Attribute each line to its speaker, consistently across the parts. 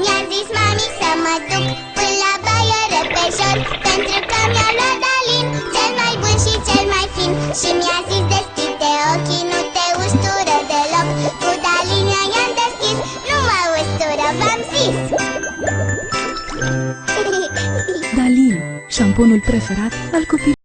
Speaker 1: Mi-a zis mami să mă duc până la baie repejor, pentru că mi-a luat Dalin, cel mai bun și cel mai fin. Și mi-a zis deschide ochii, nu te ustură deloc. Cu Dalin i-am deschis, nu mă ustură, v-am zis.
Speaker 2: Dalin, șamponul preferat al copilului.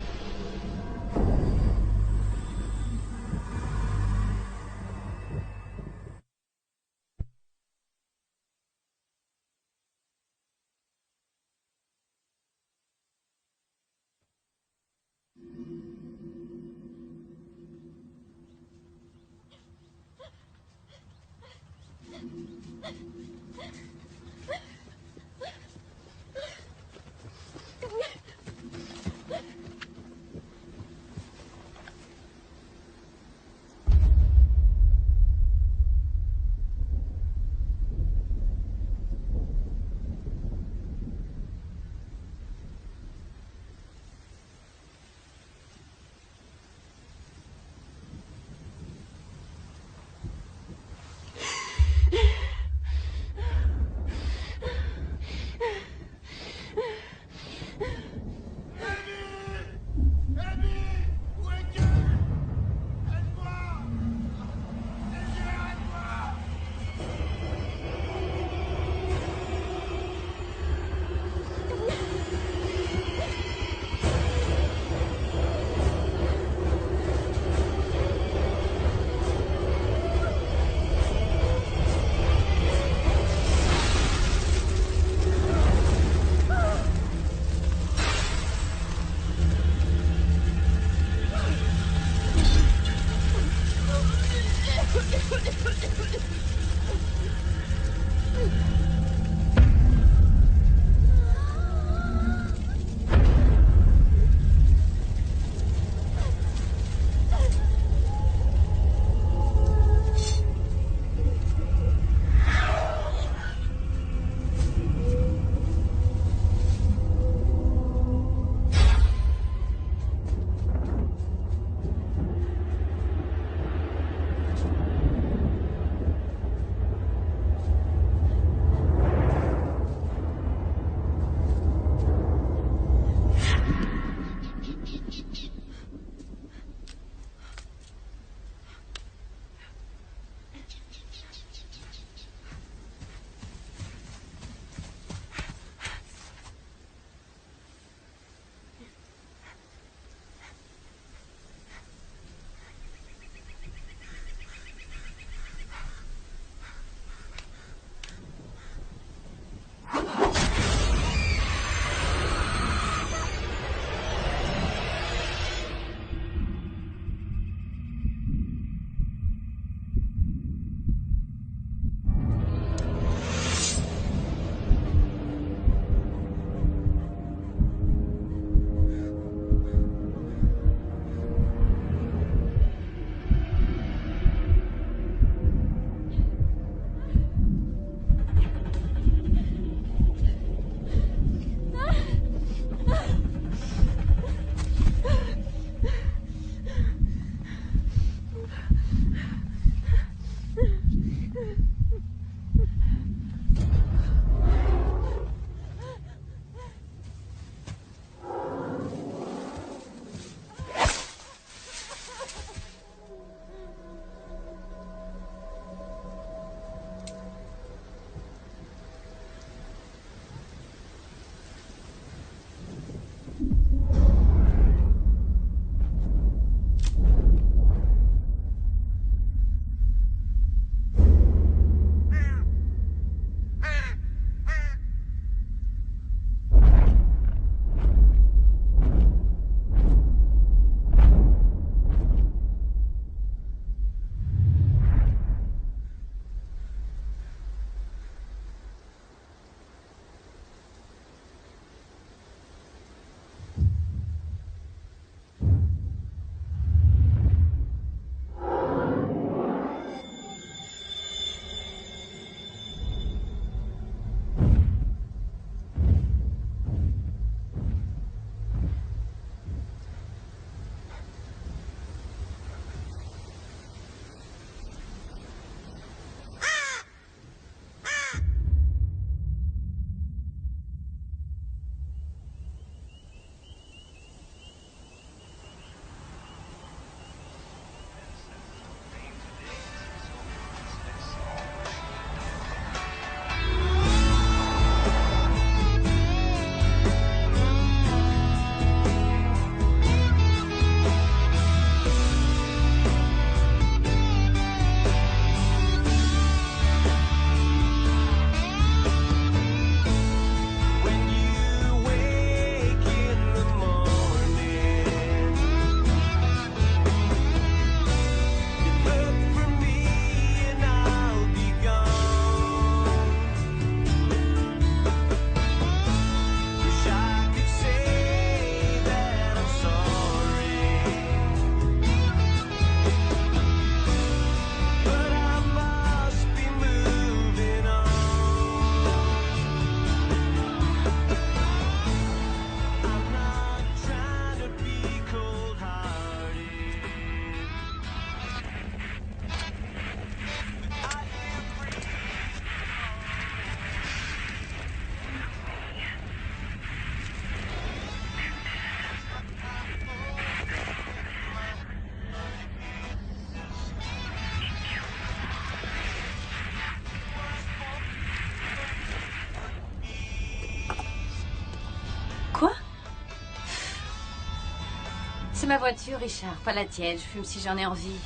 Speaker 3: C'est ma voiture, Richard, pas la tienne. Je fume si j'en ai envie.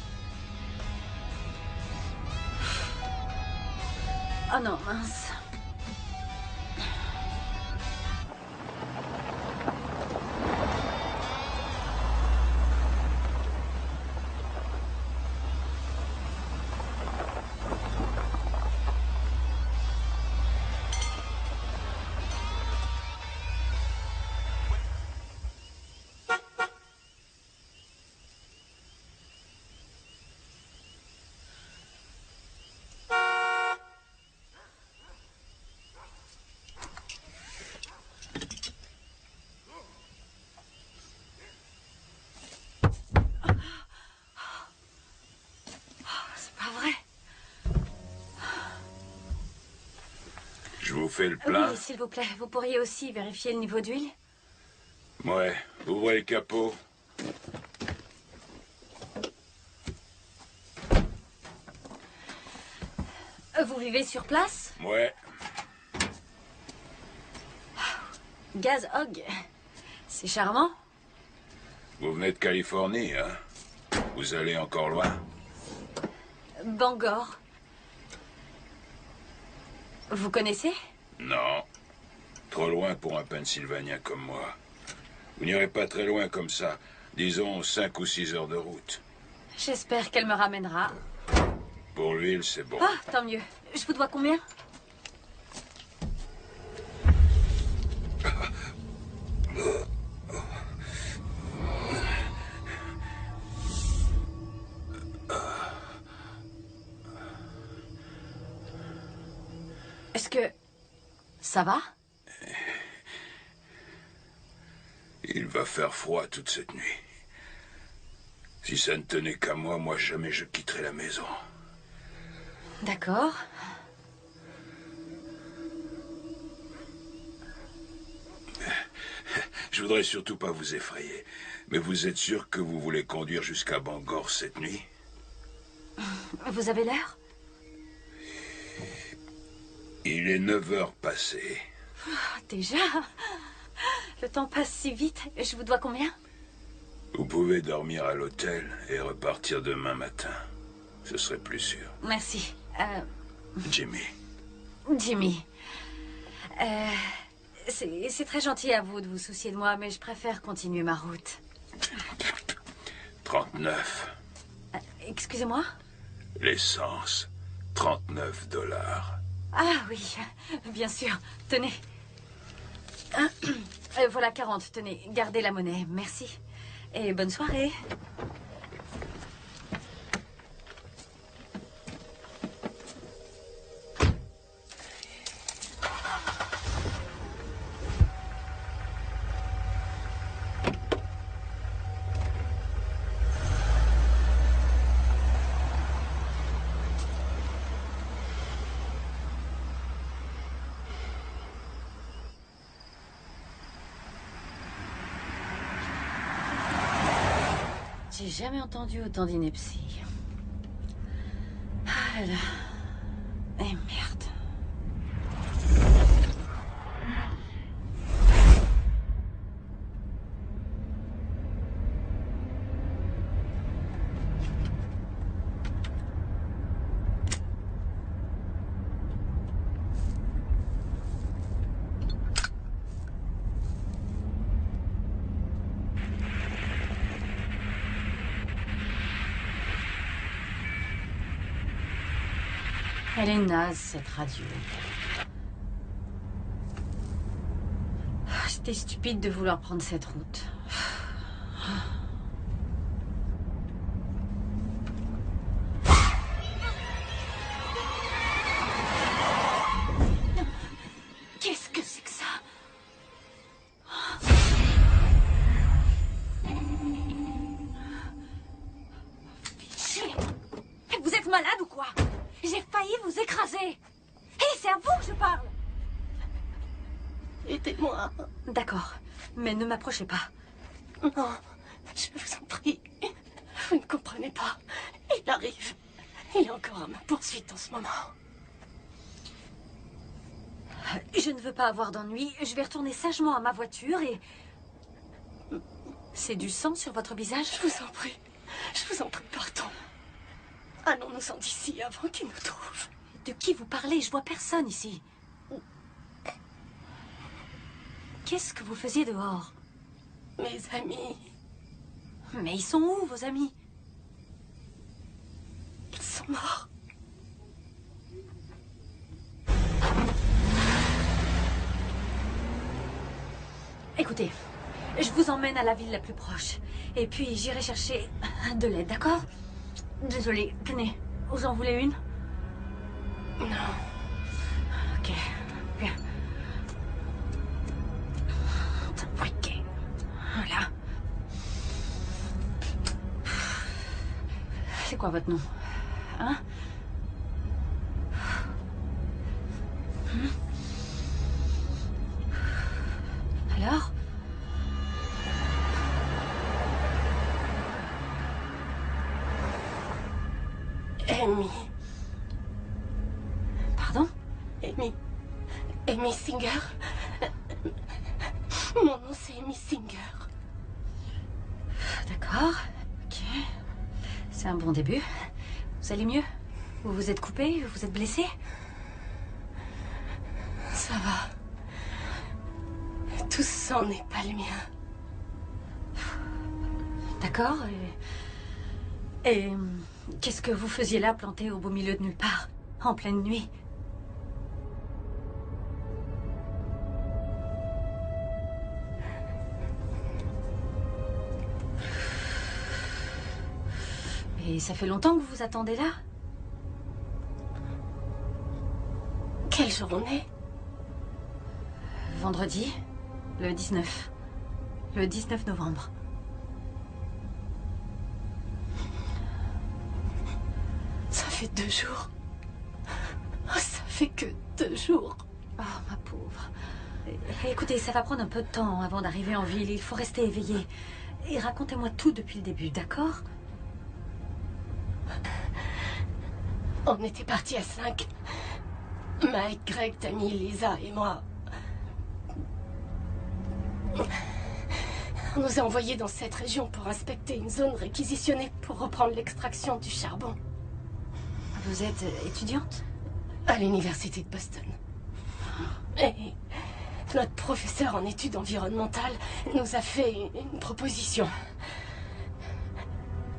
Speaker 3: Oh non, mince.
Speaker 4: Je vous fais le plein?
Speaker 3: Oui, s'il vous plaît. Vous pourriez aussi vérifier le niveau d'huile?
Speaker 4: Ouais, ouvrez le capot.
Speaker 3: Vous vivez sur place?
Speaker 4: Ouais,
Speaker 3: Gaz Hog. C'est charmant.
Speaker 4: vous venez de Californie, hein? Vous allez encore loin?
Speaker 3: Bangor. Vous connaissez?
Speaker 4: Non. Trop loin pour un Pennsylvanien comme moi. Vous n'irez pas très loin comme ça. Disons 5 ou 6 heures de route.
Speaker 3: J'espère qu'elle me ramènera.
Speaker 4: Pour l'huile, c'est bon.
Speaker 3: Ah, tant mieux. Je vous dois combien? Est-ce que... ça va?
Speaker 4: Il va faire froid toute cette nuit. Si ça ne tenait qu'à moi, moi jamais je quitterai la maison.
Speaker 3: D'accord.
Speaker 4: Je voudrais surtout pas vous effrayer. Mais vous êtes sûr que vous voulez conduire jusqu'à Bangor cette nuit?
Speaker 3: Vous avez l'heure?
Speaker 4: Il est 9 heures passées.
Speaker 3: Déjà? Le temps passe si vite. Je vous dois combien?
Speaker 4: Vous pouvez dormir à l'hôtel et repartir demain matin. Ce serait plus sûr.
Speaker 3: Merci.
Speaker 4: Jimmy.
Speaker 3: Jimmy. C'est très gentil à vous de vous soucier de moi, mais je préfère continuer ma route.
Speaker 4: 39.
Speaker 3: Excusez-moi?
Speaker 4: L'essence. 39 $.
Speaker 3: Ah oui, bien sûr. Tenez. Voilà 40, tenez. Gardez la monnaie. Merci. Et bonne soirée. J'ai jamais entendu autant d'ineptie. Ah là là. Eh merde. Elle est naze, cette radio. J'étais stupide de vouloir prendre cette route. Qu'est-ce que c'est que ça? Vous êtes malade ou quoi? J'ai failli vous écraser. Hé, c'est à vous que je parle.
Speaker 5: Aidez-moi.
Speaker 3: D'accord, mais ne m'approchez pas.
Speaker 5: Non, je vous en prie. Vous ne comprenez pas. Il arrive. Il est encore à ma poursuite en ce moment.
Speaker 3: Je ne veux pas avoir d'ennui. Je vais retourner sagement à ma voiture et... C'est du sang sur votre visage?
Speaker 5: Je vous en prie. Je vous en prie, partons. Allons-nous-en d'ici avant qu'ils nous trouvent.
Speaker 3: De qui vous parlez? Je vois personne ici. Qu'est-ce que vous faisiez dehors?
Speaker 5: Mes amis,
Speaker 3: Mais ils sont où, vos amis?
Speaker 5: ils sont morts.
Speaker 3: Écoutez, je vous emmène à la ville la plus proche. Et puis j'irai chercher de l'aide, d'accord? Désolée, tenez, vous en voulez une?
Speaker 5: Non.
Speaker 3: Ok, bien. Un briquet. Voilà. C'est quoi votre nom? Hein? Alors?
Speaker 5: Amy.
Speaker 3: Pardon?
Speaker 5: Amy. Amy Singer. Mon nom, c'est Amy Singer.
Speaker 3: D'accord, ok. C'est un bon début. Vous allez mieux? Vous vous êtes coupé? Vous vous êtes blessé?
Speaker 5: Ça va. Tout ce sang n'est pas le mien.
Speaker 3: D'accord. Et qu'est-ce que vous faisiez là, planté au beau milieu de nulle part, en pleine nuit? Et ça fait longtemps que vous vous attendez là?
Speaker 5: Quelle journée?
Speaker 3: Vendredi, le 19. Le 19 novembre.
Speaker 5: Ça fait 2 jours. Oh, ça fait que 2 jours.
Speaker 3: Oh, ma pauvre. Écoutez, ça va prendre un peu de temps avant d'arriver en ville. Il faut rester éveillé. Et racontez-moi tout depuis le début, d'accord?
Speaker 5: On était partis à 5. Mike, Greg, Tammy, Lisa et moi. On nous a envoyés dans cette région pour inspecter une zone réquisitionnée pour reprendre l'extraction du charbon.
Speaker 3: Vous êtes étudiante?
Speaker 5: À l'université de Boston. Et notre professeur en études environnementales nous a fait une proposition.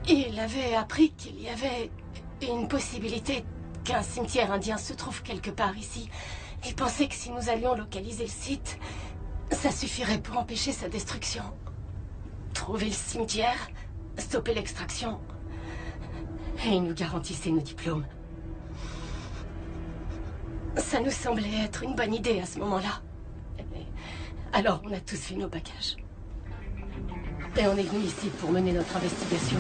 Speaker 5: Il avait appris qu'il y avait une possibilité qu'un cimetière indien se trouve quelque part ici. Il pensait que si nous allions localiser le site, ça suffirait pour empêcher sa destruction. Trouver le cimetière, stopper l'extraction. Et il nous garantissait nos diplômes. Ça nous semblait être une bonne idée à ce moment-là. Alors on a tous fait nos bagages. Et on est venu ici pour mener notre investigation.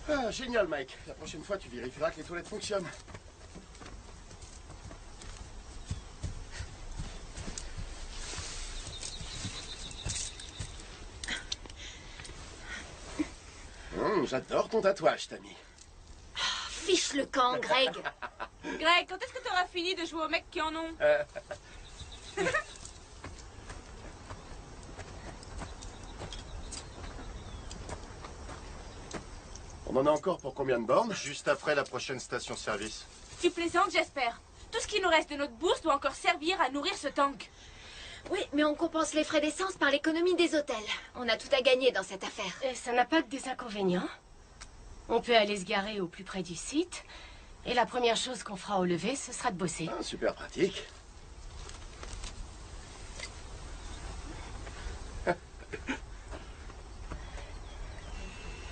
Speaker 6: Ah, génial, Mike. La prochaine fois, tu vérifieras que les toilettes fonctionnent. J'adore ton tatouage, Tammy.
Speaker 5: Fiche le camp, Greg.
Speaker 7: Greg, quand est-ce que tu auras fini de jouer aux mecs qui en ont?
Speaker 6: On en a encore pour combien de bornes? Juste après la prochaine station-service.
Speaker 7: Tu plaisantes, j'espère. Tout ce qui nous reste de notre bourse doit encore servir à nourrir ce tank.
Speaker 8: Oui, mais on compense les frais d'essence par l'économie des hôtels. On a tout à gagner dans cette affaire.
Speaker 5: Et ça n'a pas que des inconvénients. On peut aller se garer au plus près du site. Et la première chose qu'on fera au lever, ce sera de bosser.
Speaker 6: Ah, super pratique.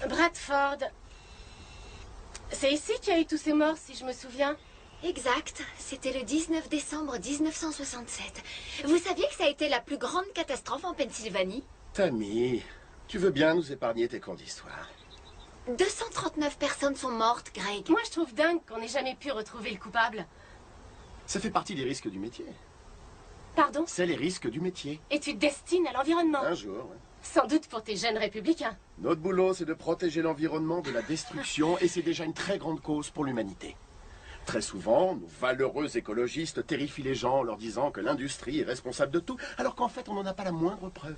Speaker 5: Bradford. C'est ici qu'il y a eu tous ces morts, si je me souviens.
Speaker 8: Exact. C'était le 19 décembre 1967. Vous saviez que ça a été la plus grande catastrophe en Pennsylvanie?
Speaker 6: Tammy, tu veux bien nous épargner tes cours d'histoire?
Speaker 8: 239 personnes sont mortes, Greg.
Speaker 5: Moi, je trouve dingue qu'on n'ait jamais pu retrouver le coupable.
Speaker 6: Ça fait partie des risques du métier.
Speaker 5: Pardon?
Speaker 6: C'est les risques du métier.
Speaker 5: Et tu te destines à l'environnement?
Speaker 6: Un jour, ouais.
Speaker 5: Sans doute pour tes jeunes républicains.
Speaker 6: Notre boulot, c'est de protéger l'environnement de la destruction et c'est déjà une très grande cause pour l'humanité. Très souvent, nos valeureux écologistes terrifient les gens en leur disant que l'industrie est responsable de tout, alors qu'en fait, on n'en a pas la moindre preuve.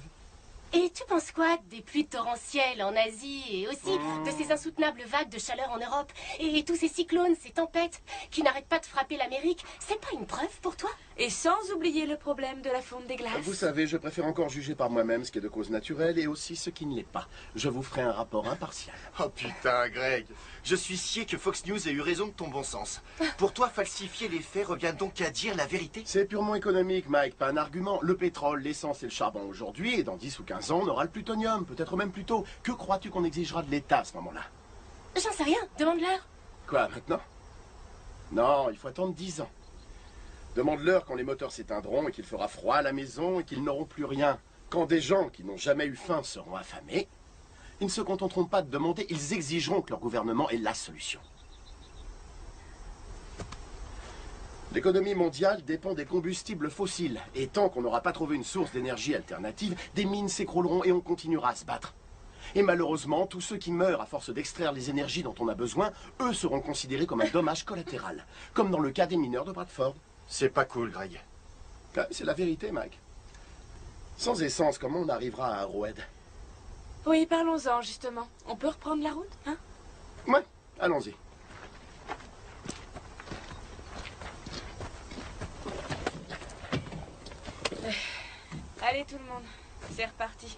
Speaker 5: Et tu penses quoi des pluies torrentielles en Asie et aussi de ces insoutenables vagues de chaleur en Europe et tous ces cyclones, ces tempêtes qui n'arrêtent pas de frapper l'Amérique? C'est pas une preuve pour toi?
Speaker 7: Et sans oublier le problème de la fonte des glaces.
Speaker 6: Vous savez, je préfère encore juger par moi-même ce qui est de cause naturelle et aussi ce qui ne l'est pas. Je vous ferai un rapport impartial.
Speaker 9: Oh putain, Greg. Je suis scié que Fox News ait eu raison de ton bon sens. Pour toi, falsifier les faits revient donc à dire la vérité?
Speaker 6: C'est purement économique, Mike, pas un argument. Le pétrole, l'essence et le charbon aujourd'hui, et dans 10 ou 15 ans, on aura le plutonium, peut-être même plus tôt. Que crois-tu qu'on exigera de l'État à ce moment-là?
Speaker 5: J'en sais rien, demande-leur.
Speaker 6: Quoi, maintenant? Non, il faut attendre 10 ans. Demande-leur quand les moteurs s'éteindront et qu'il fera froid à la maison et qu'ils n'auront plus rien. Quand des gens qui n'ont jamais eu faim seront affamés, ils ne se contenteront pas de demander, ils exigeront que leur gouvernement ait la solution. L'économie mondiale dépend des combustibles fossiles. Et tant qu'on n'aura pas trouvé une source d'énergie alternative, des mines s'écrouleront et on continuera à se battre. Et malheureusement, tous ceux qui meurent à force d'extraire les énergies dont on a besoin, eux seront considérés comme un dommage collatéral. Comme dans le cas des mineurs de Bradford.
Speaker 9: C'est pas cool, Greg.
Speaker 6: Ah, c'est la vérité, Mike. Sans essence, comment on arrivera à Arrowhead?
Speaker 7: Oui, parlons-en, justement. On peut reprendre la route, hein?
Speaker 6: Ouais, allons-y.
Speaker 7: Allez, tout le monde. C'est reparti.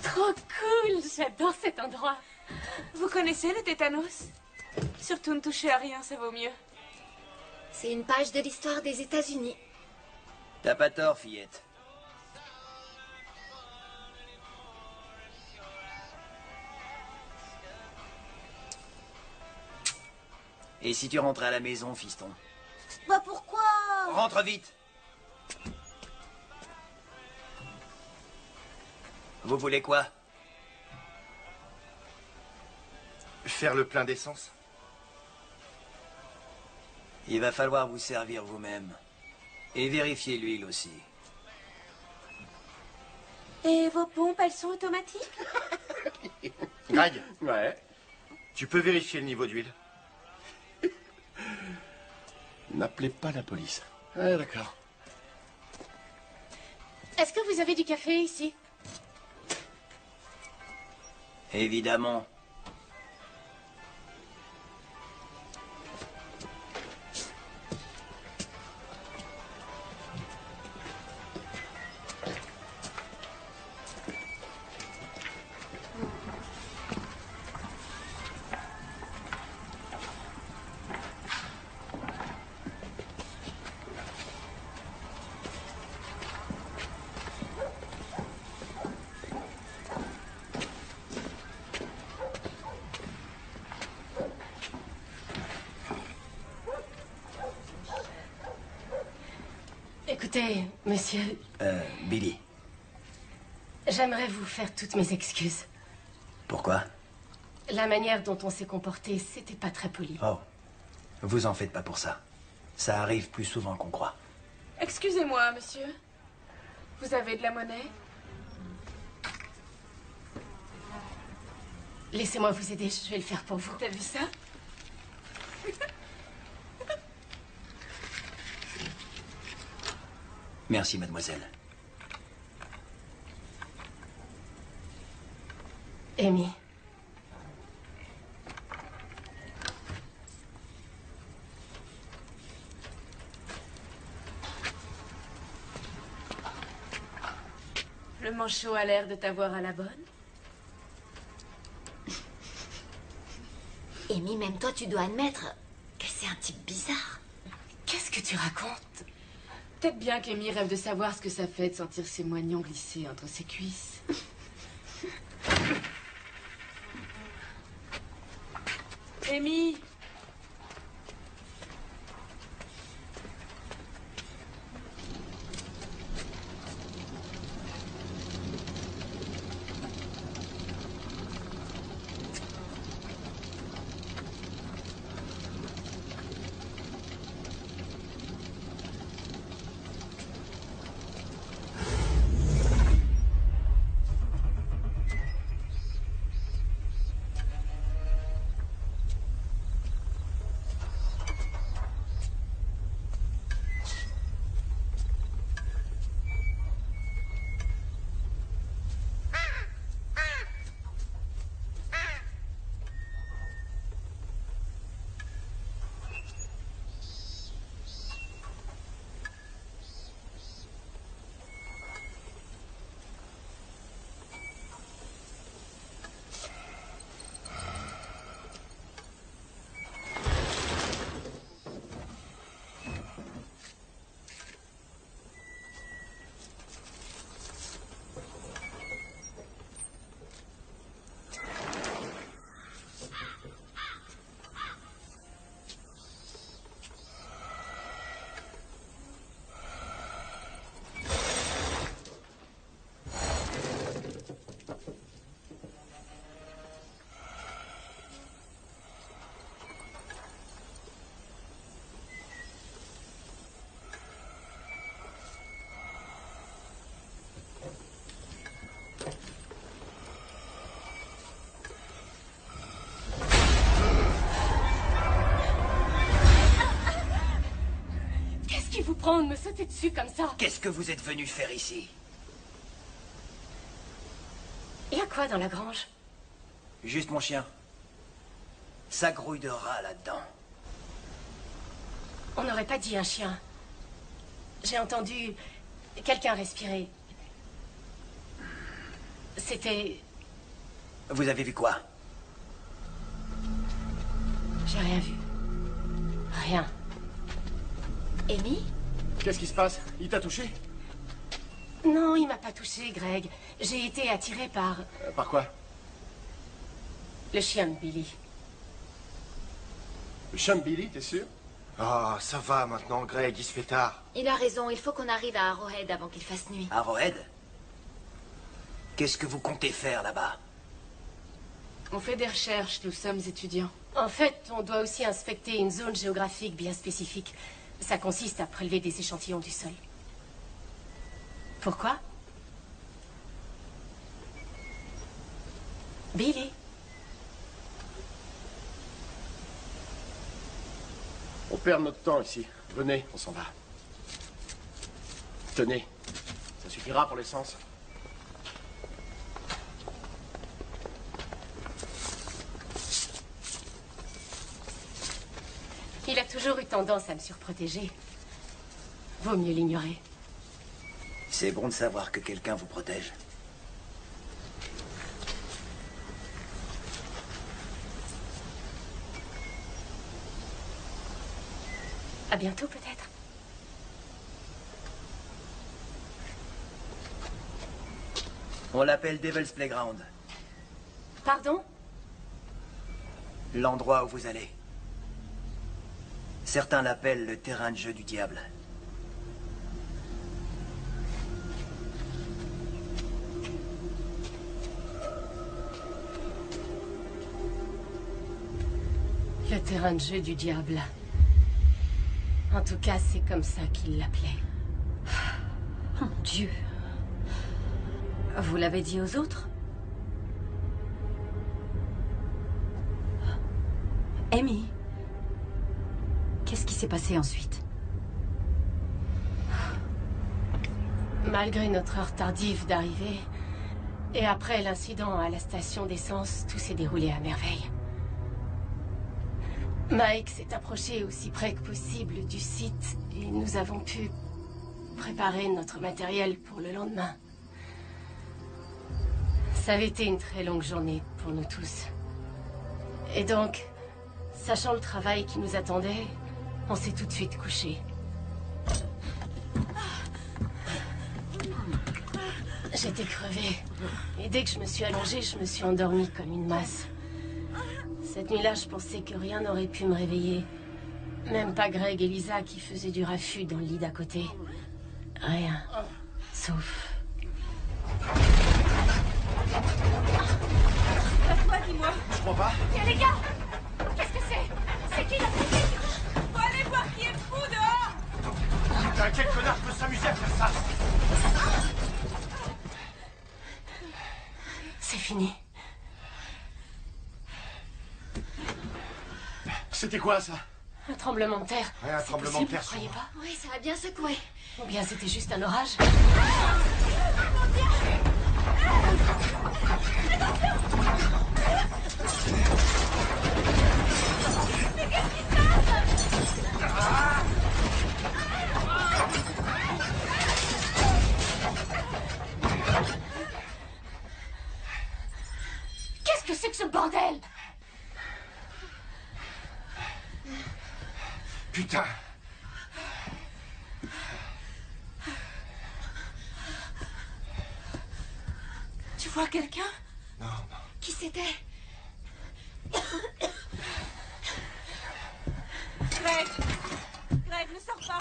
Speaker 5: Trop cool, j'adore cet endroit.
Speaker 7: Vous connaissez le tétanos? Surtout ne touchez à rien, ça vaut mieux.
Speaker 8: C'est une page de l'histoire des États-Unis.
Speaker 10: T'as pas tort, fillette. Et si tu rentrais à la maison, fiston?
Speaker 1: Bah pourquoi?
Speaker 10: Rentre vite! Vous voulez quoi?
Speaker 9: Faire le plein d'essence?
Speaker 10: Il va falloir vous servir vous-même. Et vérifier l'huile aussi.
Speaker 7: Et vos pompes, elles sont automatiques?
Speaker 9: Greg,
Speaker 6: Ouais.
Speaker 9: tu peux vérifier le niveau d'huile?
Speaker 6: N'appelez pas la police. Ouais, d'accord.
Speaker 5: Est-ce que vous avez du café ici?
Speaker 10: Évidemment.
Speaker 5: Écoutez, monsieur,
Speaker 10: Billy.
Speaker 5: j'aimerais vous faire toutes mes excuses.
Speaker 10: Pourquoi?
Speaker 5: La manière dont on s'est comporté, c'était pas très poli.
Speaker 10: Oh. Vous en faites pas pour ça. Ça arrive plus souvent qu'on croit.
Speaker 7: Excusez-moi, monsieur. Vous avez de la monnaie?
Speaker 5: Laissez-moi vous aider, je vais le faire pour vous.
Speaker 7: T'as vu ça?
Speaker 10: Merci, mademoiselle.
Speaker 5: Amy.
Speaker 7: Le manchot a l'air de t'avoir à la bonne.
Speaker 8: Amy, même toi, tu dois admettre que c'est un type bizarre.
Speaker 5: Qu'est-ce que tu racontes? Peut-être bien qu'Amy rêve de savoir ce que ça fait de sentir ses moignons glisser entre ses cuisses. Amy! Vous prendre, me sauter dessus comme ça?
Speaker 10: Qu'est-ce que vous êtes venu faire ici?
Speaker 5: Il y a quoi dans la grange?
Speaker 10: Juste mon chien. Ça grouille de rats là-dedans.
Speaker 5: On n'aurait pas dit un chien. J'ai entendu quelqu'un respirer. C'était...
Speaker 10: Vous avez vu quoi?
Speaker 5: J'ai rien vu. Rien.
Speaker 8: Amy?
Speaker 6: Qu'est-ce qui se passe? Il t'a touché?
Speaker 5: Non, il m'a pas touché, Greg. J'ai été attirée par...
Speaker 6: Par quoi?
Speaker 5: Le chien de Billy.
Speaker 6: Le chien de Billy, t'es sûr?
Speaker 9: Ah, ça va maintenant, Greg, il se fait tard.
Speaker 8: Il a raison, il faut qu'on arrive à Arrowhead avant qu'il fasse nuit.
Speaker 10: Arrowhead? Qu'est-ce que vous comptez faire là-bas?
Speaker 5: On fait des recherches, nous sommes étudiants. En fait, on doit aussi inspecter une zone géographique bien spécifique. Ça consiste à prélever des échantillons du sol. Pourquoi? Billy?
Speaker 6: On perd notre temps ici. Venez, on s'en va. Tenez, ça suffira pour l'essence.
Speaker 5: Il a toujours eu tendance à me surprotéger. Vaut mieux l'ignorer.
Speaker 10: C'est bon de savoir que quelqu'un vous protège.
Speaker 5: À bientôt, peut-être.
Speaker 10: On l'appelle Devil's Playground.
Speaker 5: Pardon?
Speaker 10: L'endroit où vous allez. Certains l'appellent le terrain de jeu du diable.
Speaker 5: Le terrain de jeu du diable. En tout cas, c'est comme ça qu'il l'appelait.
Speaker 3: Oh mon Dieu. Vous l'avez dit aux autres? Amy? Qu'est-ce qui s'est passé ensuite?
Speaker 5: Malgré notre heure tardive d'arrivée, et après l'incident à la station d'essence, tout s'est déroulé à merveille. Mike s'est approché aussi près que possible du site, et nous avons pu préparer notre matériel pour le lendemain. Ça avait été une très longue journée pour nous tous. Et donc, sachant le travail qui nous attendait, on s'est tout de suite couchés. J'étais crevée. Et dès que je me suis allongée, je me suis endormie comme une masse. Cette nuit-là, je pensais que rien n'aurait pu me réveiller. Même pas Greg et Lisa qui faisaient du raffut dans le lit d'à côté. Rien. Sauf...
Speaker 7: Toi, dis-moi.
Speaker 6: Je crois pas.
Speaker 7: Tiens, les gars. Qu'est-ce que c'est? C'est qui la police? Faut aller voir qui est fou dehors.
Speaker 6: Putain, quel connard peut s'amuser à faire ça?
Speaker 5: C'est fini.
Speaker 6: C'était quoi, ça?
Speaker 5: Un tremblement de terre.
Speaker 6: Ouais, un
Speaker 5: C'est
Speaker 6: tremblement de
Speaker 5: possible,
Speaker 6: terre,
Speaker 5: vous croyez pas?
Speaker 8: Oui, ça a bien secoué.
Speaker 5: Ou bien c'était juste un orage. Qu'est-ce que c'est que ce bordel?
Speaker 6: Putain.
Speaker 7: Tu vois quelqu'un?
Speaker 6: Non, non.
Speaker 8: Qui c'était?
Speaker 7: Greg! Greg, ne sors pas!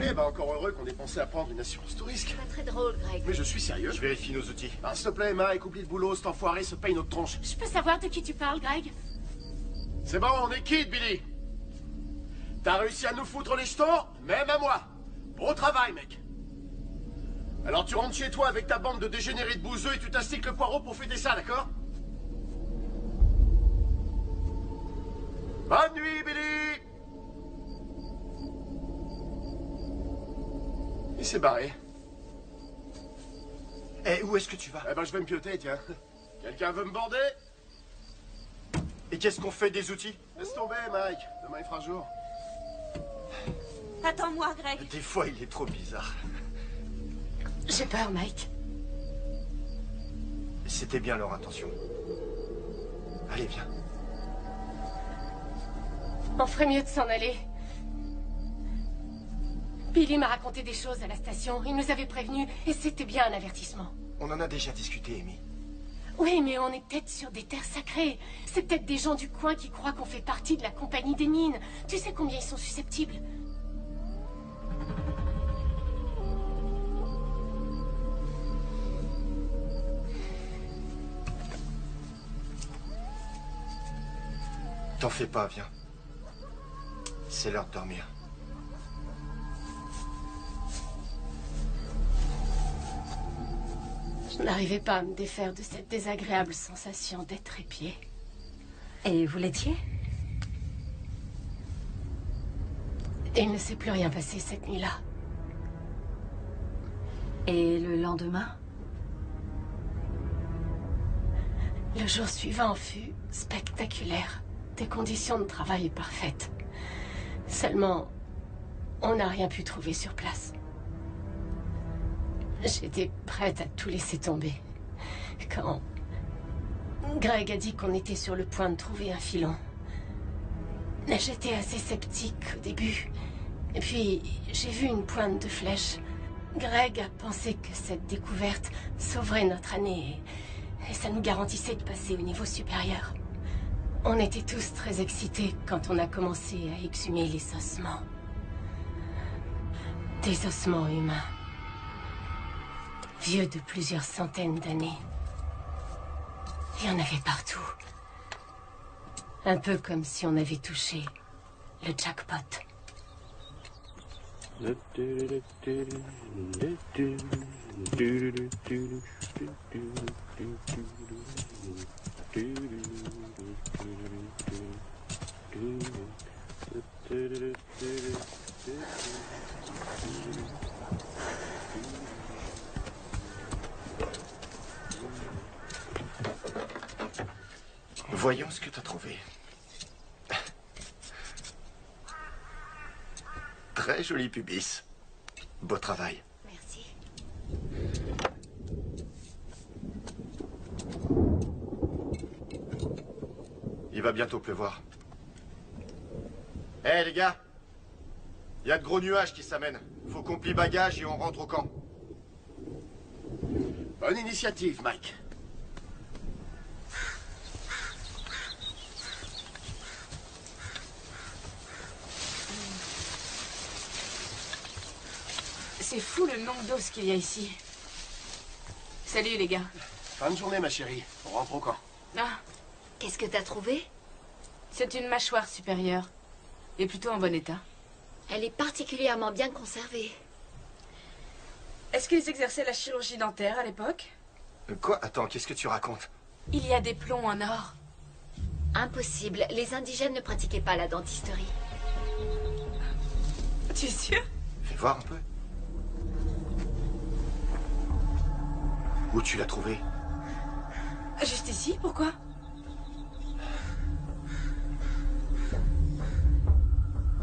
Speaker 6: Eh ben, encore heureux qu'on ait pensé à prendre une assurance tout risque.
Speaker 8: Pas très drôle, Greg.
Speaker 6: Mais je suis sérieux.
Speaker 9: Je vérifie nos outils.
Speaker 6: Ah, s'il te plaît, Mike, oublie le boulot, cet enfoiré se paye notre tronche.
Speaker 5: Je peux savoir de qui tu parles, Greg?
Speaker 6: C'est bon, on est quitte, Billy. T'as réussi à nous foutre les jetons, même à moi. Beau travail, mec. Alors tu rentres chez toi avec ta bande de dégénérés de bouseux et tu t'astiques le poireau pour fêter ça, d'accord? Bonne nuit, Billy. Il s'est barré.
Speaker 9: Eh, où est-ce que tu vas?
Speaker 6: Eh ben, je vais me pioter, tiens. Quelqu'un veut me border?
Speaker 9: Et qu'est-ce qu'on fait des outils?
Speaker 6: Laisse tomber, Mike. Demain, il fera jour.
Speaker 7: Attends-moi, Greg.
Speaker 9: Des fois, il est trop bizarre.
Speaker 5: J'ai peur, Mike.
Speaker 9: C'était bien leur intention. Allez, viens.
Speaker 5: On ferait mieux de s'en aller. Billy m'a raconté des choses à la station. Il nous avait prévenus et c'était bien un avertissement.
Speaker 9: On en a déjà discuté, Amy.
Speaker 5: Oui, mais on est peut-être sur des terres sacrées. C'est peut-être des gens du coin qui croient qu'on fait partie de la compagnie des mines. Tu sais combien ils sont susceptibles?
Speaker 9: T'en fais pas, viens. C'est l'heure de dormir.
Speaker 5: Je n'arrivais pas à me défaire de cette désagréable sensation d'être épiée.
Speaker 3: Et vous l'étiez?
Speaker 5: Et il ne s'est plus rien passé cette nuit-là.
Speaker 3: Et le lendemain?
Speaker 5: Le jour suivant fut spectaculaire. Des conditions de travail parfaites. Seulement, on n'a rien pu trouver sur place. J'étais prête à tout laisser tomber. Quand Greg a dit qu'on était sur le point de trouver un filon. J'étais assez sceptique au début. Et puis, j'ai vu une pointe de flèche. Greg a pensé que cette découverte sauverait notre année et ça nous garantissait de passer au niveau supérieur. On était tous très excités quand on a commencé à exhumer les ossements. Des ossements humains. Vieux de plusieurs centaines d'années. Il y en avait partout. Un peu comme si on avait touché le jackpot.
Speaker 9: Voyons ce que t'as trouvé. Très joli pubis. Beau travail.
Speaker 8: Merci.
Speaker 9: Il va bientôt pleuvoir. Hé les gars, il y a de gros nuages qui s'amènent. Faut qu'on plie bagages et on rentre au camp.
Speaker 6: Bonne initiative, Mike.
Speaker 5: C'est fou le nombre d'os qu'il y a ici. Salut les gars.
Speaker 6: Fin de journée, ma chérie. On rentre au camp.
Speaker 5: Ah,
Speaker 8: Qu'est-ce que t'as trouvé?
Speaker 5: c'est une mâchoire supérieure. Et plutôt en bon état.
Speaker 8: Elle est particulièrement bien conservée.
Speaker 7: Est-ce qu'ils exerçaient la chirurgie dentaire à l'époque?
Speaker 9: Quoi? Attends, qu'est-ce que tu racontes?
Speaker 5: Il y a des plombs en or.
Speaker 8: Impossible. Les indigènes ne pratiquaient pas la dentisterie.
Speaker 7: Tu es sûr?
Speaker 9: Fais voir un peu. Où tu l'as trouvé?
Speaker 7: Juste ici, pourquoi?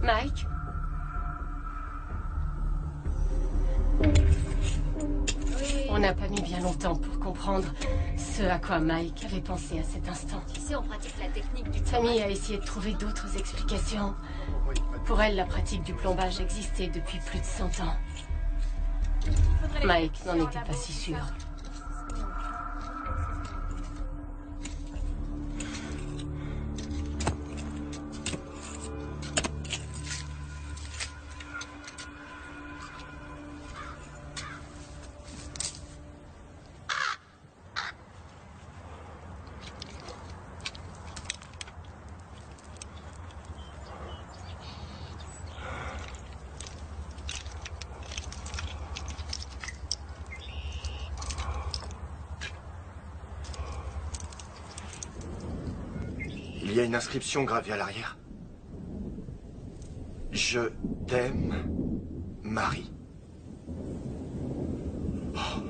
Speaker 5: Mike? On n'a pas mis bien longtemps pour comprendre ce à quoi Mike avait pensé à cet instant.
Speaker 8: Tu sais, on pratique la technique du
Speaker 5: Famille a essayé de trouver d'autres explications. Pour elle, la pratique du plombage existait depuis plus de 100 ans. Mike n'en était pas si sûr.
Speaker 9: Il y a une inscription gravée à l'arrière. Je t'aime, Marie. Oh.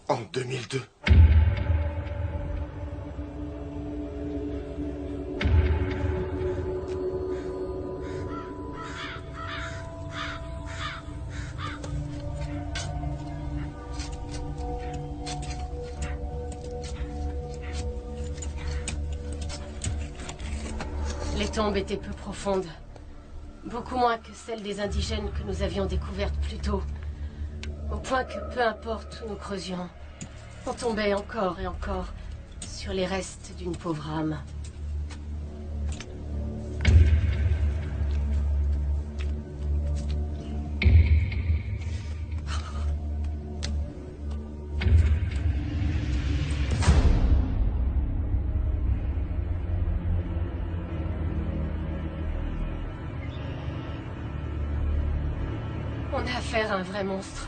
Speaker 9: En 2002.
Speaker 5: Les tombes étaient peu profondes. Beaucoup moins que celles des indigènes que nous avions découvertes plus tôt. Au point que peu importe où nous creusions, on tombait encore et encore sur les restes d'une pauvre âme. On a affaire à un vrai monstre.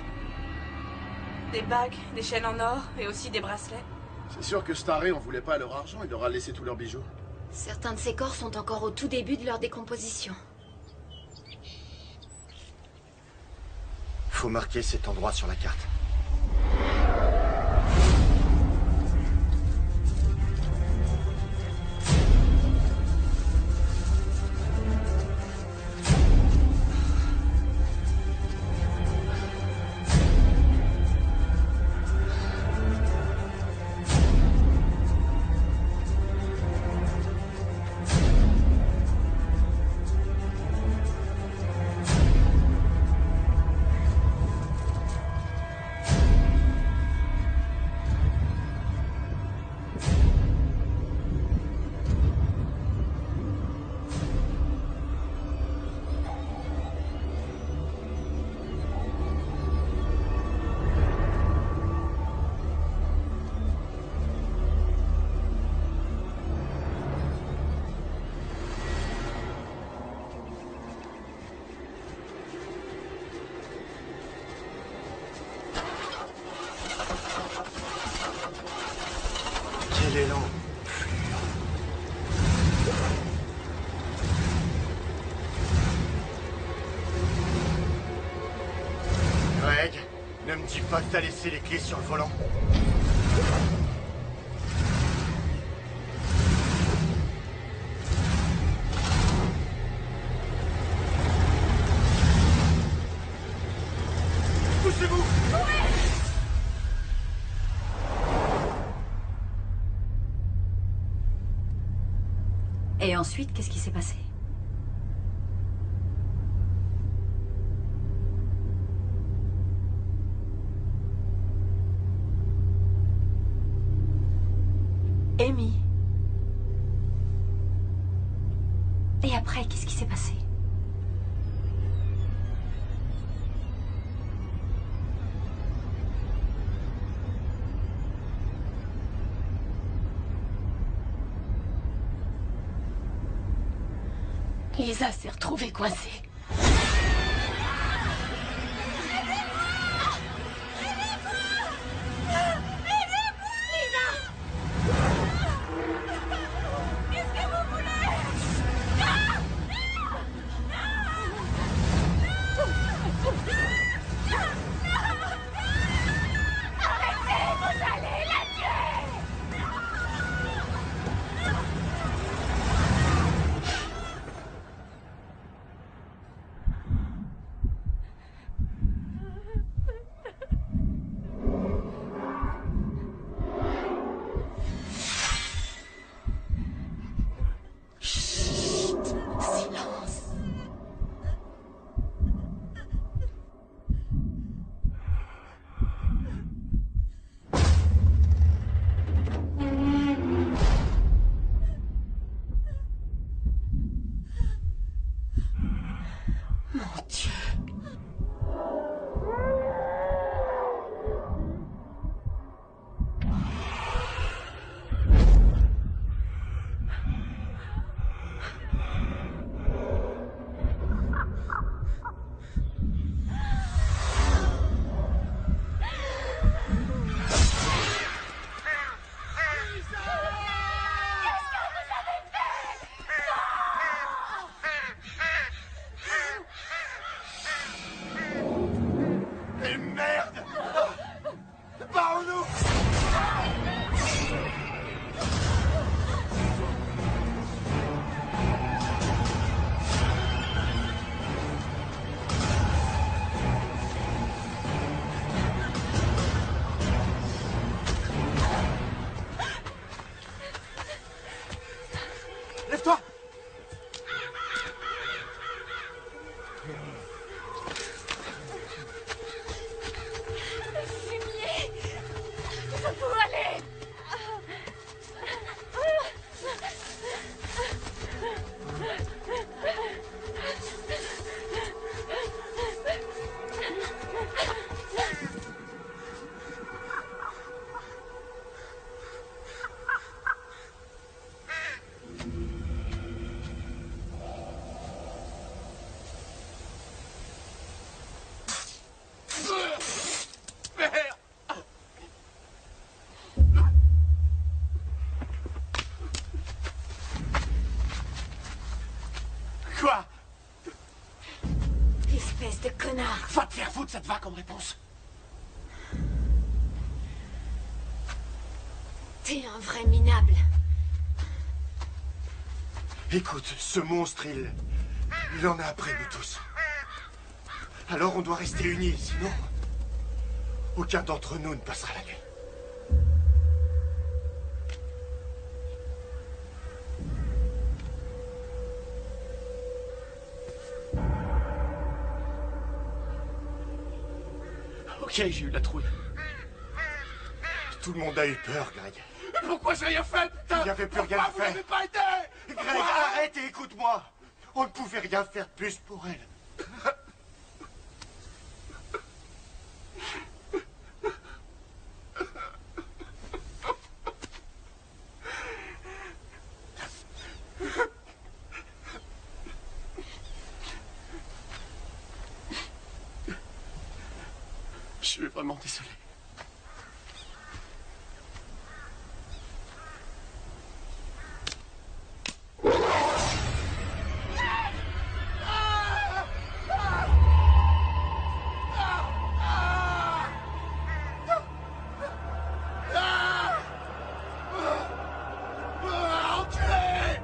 Speaker 7: Des bagues, des chaînes en or et aussi des bracelets.
Speaker 6: C'est sûr que Staré, on voulait pas leur argent, il leur a laissé tous leurs bijoux.
Speaker 8: Certains de ces corps sont encore au tout début de leur décomposition.
Speaker 9: Faut marquer cet endroit sur la carte. Quel élan! Greg, ne me dis pas que t'as laissé les clés sur le volant.
Speaker 3: Et ensuite, qu'est-ce qui s'est passé? Amy. Et après, qu'est-ce qui s'est passé?
Speaker 5: Lisa s'est retrouvée coincée.
Speaker 9: Lève-toi!
Speaker 7: Fumier! Je peux aller!
Speaker 6: Quoi?
Speaker 8: Espèce de connard.
Speaker 6: Va te faire foutre, ça te va comme réponse?
Speaker 8: T'es un vrai minable.
Speaker 9: Écoute, ce monstre, il en a après nous tous. Alors on doit rester unis, sinon aucun d'entre nous ne passera la nuit.
Speaker 6: Ok, j'ai eu la trouille.
Speaker 9: Tout le monde a eu peur, Greg.
Speaker 6: Mais pourquoi j'ai rien fait, putain?
Speaker 9: Il n'y avait plus rien à
Speaker 6: Pourquoi vous
Speaker 9: faire.
Speaker 6: n'avez pas aidé?
Speaker 9: Greg, arrête et écoute-moi. On ne pouvait rien faire de plus pour elle.
Speaker 6: Je suis vraiment désolé. Enculé!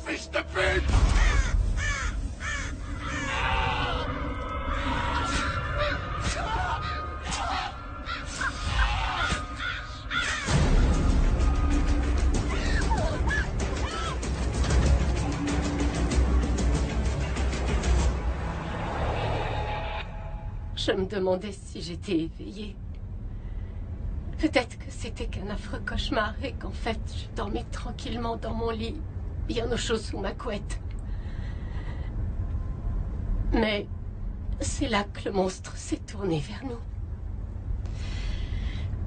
Speaker 6: Fils de pute!
Speaker 5: Je me demandais si j'étais éveillée. Peut-être que c'était qu'un affreux cauchemar et qu'en fait, je dormais tranquillement dans mon lit, bien au chaud sous ma couette. Mais c'est là que le monstre s'est tourné vers nous.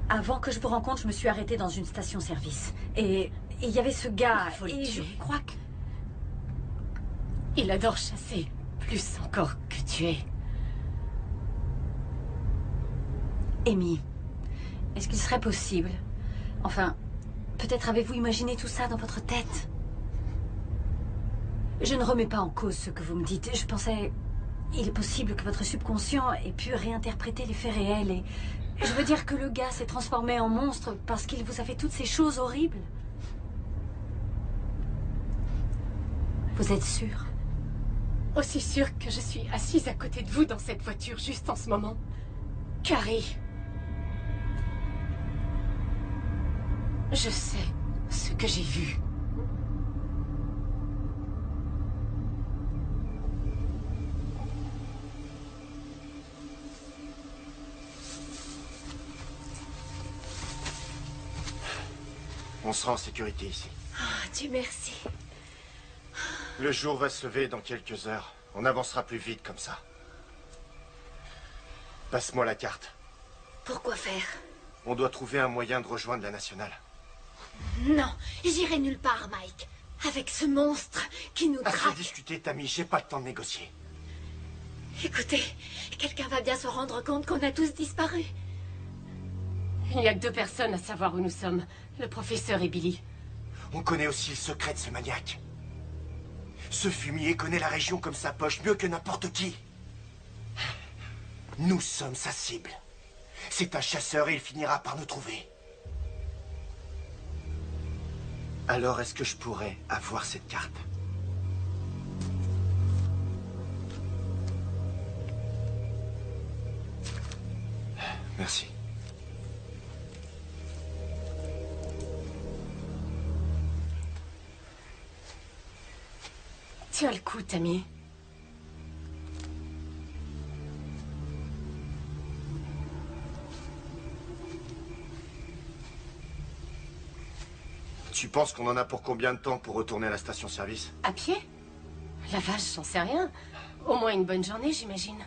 Speaker 3: Avant que je vous rencontre, je me suis arrêtée dans une station-service. Et il y avait ce gars,
Speaker 5: Il faut le
Speaker 3: et je
Speaker 5: tuer.
Speaker 3: crois que...
Speaker 5: Il adore chasser, plus encore que tuer.
Speaker 3: Amy, est-ce qu'il serait possible... Enfin, peut-être avez-vous imaginé tout ça dans votre tête? Je ne remets pas en cause ce que vous me dites. Je pensais... Il est possible que votre subconscient ait pu réinterpréter les faits réels et... Je veux dire que le gars s'est transformé en monstre parce qu'il vous a fait toutes ces choses horribles. Vous êtes sûr?
Speaker 5: Aussi sûre que je suis assise à côté de vous dans cette voiture juste en ce moment. Carrie. Je sais ce que j'ai vu.
Speaker 9: On sera en sécurité ici.
Speaker 8: Oh, Dieu merci.
Speaker 9: Le jour va se lever dans quelques heures. On avancera plus vite comme ça. Passe-moi la carte.
Speaker 8: Pourquoi faire?
Speaker 9: On doit trouver un moyen de rejoindre la nationale.
Speaker 8: Non, j'irai nulle part, Mike. Avec ce monstre qui nous
Speaker 9: Assez
Speaker 8: traque.
Speaker 9: discuté, Tammy. J'ai pas le temps de négocier.
Speaker 8: Écoutez, quelqu'un va bien se rendre compte qu'on a tous disparu.
Speaker 5: Il n'y a que 2 personnes à savoir où nous sommes. Le professeur et Billy.
Speaker 9: On connaît aussi le secret de ce maniaque. Ce fumier connaît la région comme sa poche mieux que n'importe qui. Nous sommes sa cible. C'est un chasseur et il finira par nous trouver. Alors est-ce que je pourrais avoir cette carte? Merci.
Speaker 5: Tiens le coup, Tammy.
Speaker 9: Tu penses qu'on en a pour combien de temps pour retourner à la station-service?
Speaker 5: À pied? La vache, j'en sais rien. Au moins une bonne journée, j'imagine.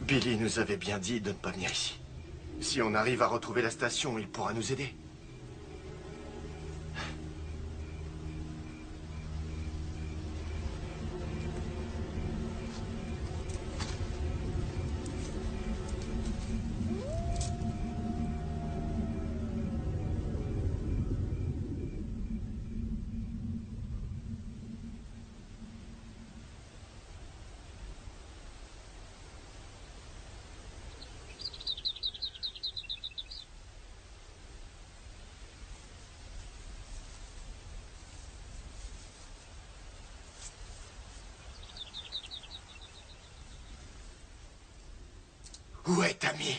Speaker 9: Billy nous avait bien dit de ne pas venir ici. Si on arrive à retrouver la station, il pourra nous aider. Où est Tammy?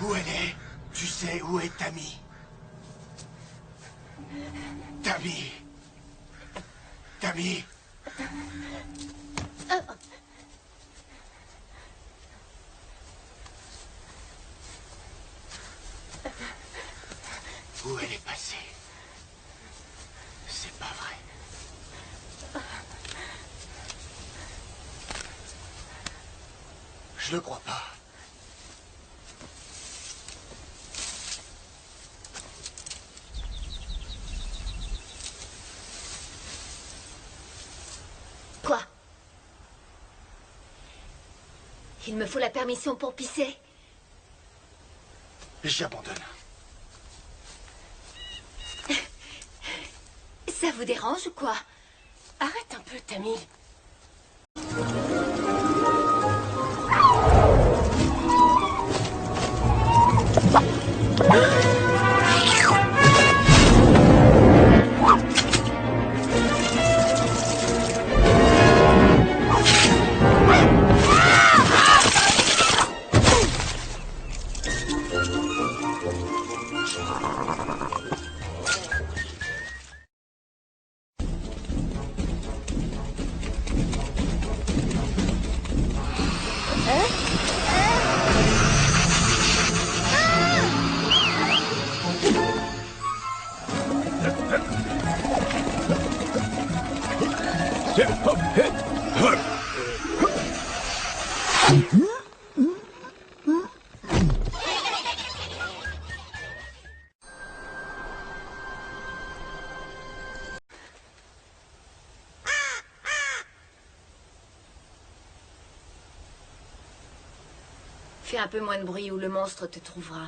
Speaker 9: Où elle est? Tu sais où est Tammy? Tammy? Tammy? Où elle est passée? C'est pas vrai. Je le crois pas.
Speaker 8: Quoi? Il me faut la permission pour pisser.
Speaker 9: J'abandonne.
Speaker 8: Ça vous dérange ou quoi?
Speaker 5: Arrête un peu, Tammy.
Speaker 8: Fais un peu moins de bruit ou le monstre te trouvera.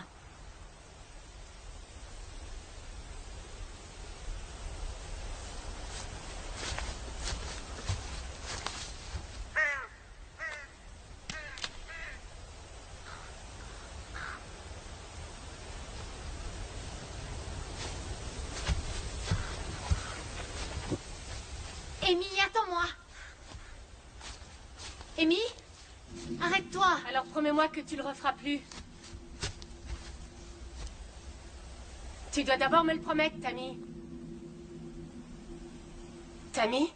Speaker 8: Amy, attends-moi. Amy, arrête-toi.
Speaker 5: Alors promets-moi que tu le referas plus. Tu dois d'abord me le promettre, Tammy. Tammy?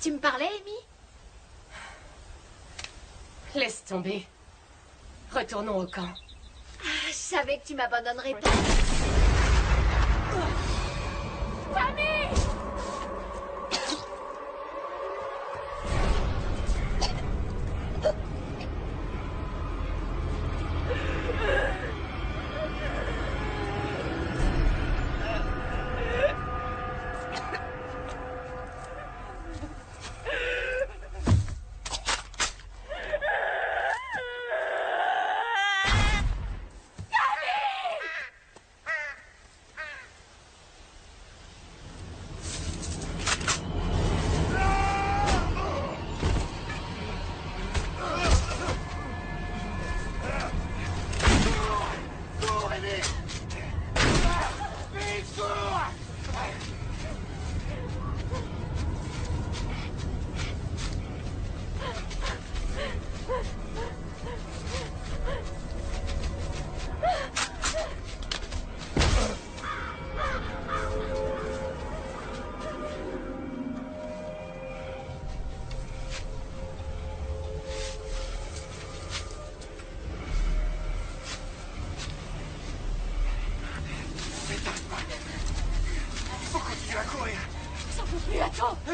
Speaker 8: Tu me parlais, Amy?
Speaker 5: Laisse tomber. Retournons au camp.
Speaker 8: Ah, je savais que tu m'abandonnerais pas.
Speaker 5: Tammy!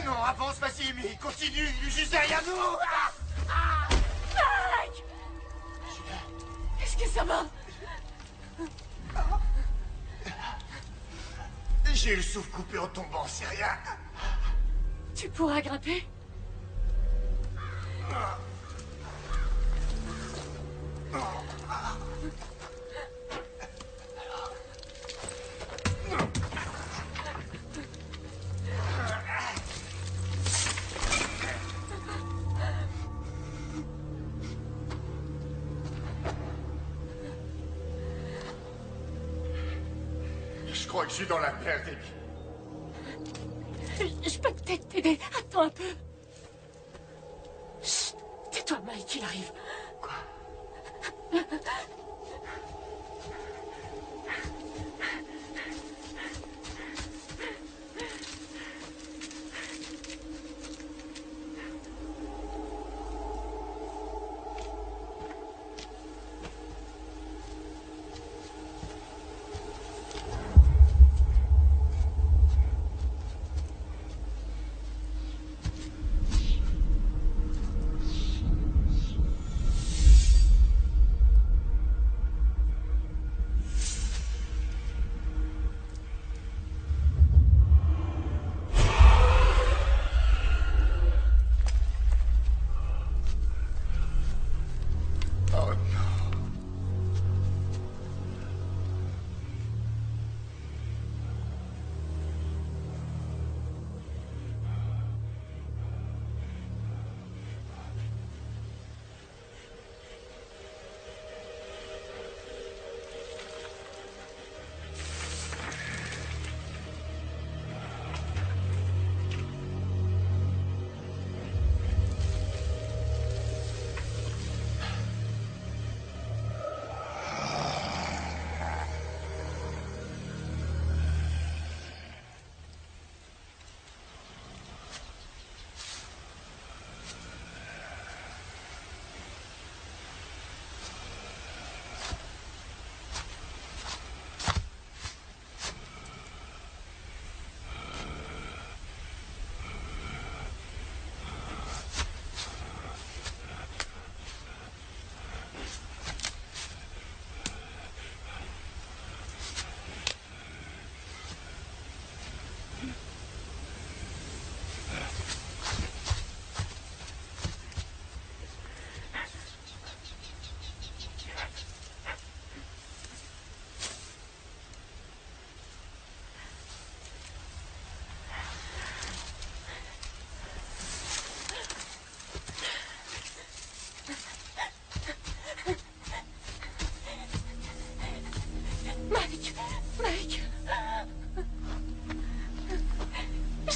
Speaker 9: Non, avance, vas-y, mais continue, il est juste derrière nous.
Speaker 5: Mike! Est-ce que ça va?
Speaker 9: J'ai le souffle coupé en tombant, c'est rien.
Speaker 5: Tu pourras grimper?
Speaker 9: Je crois que je suis dans la merde, Amy.
Speaker 5: Je peux peut-être t'aider. Attends un peu. Chut. Tais-toi, Mike, il arrive.
Speaker 9: Quoi?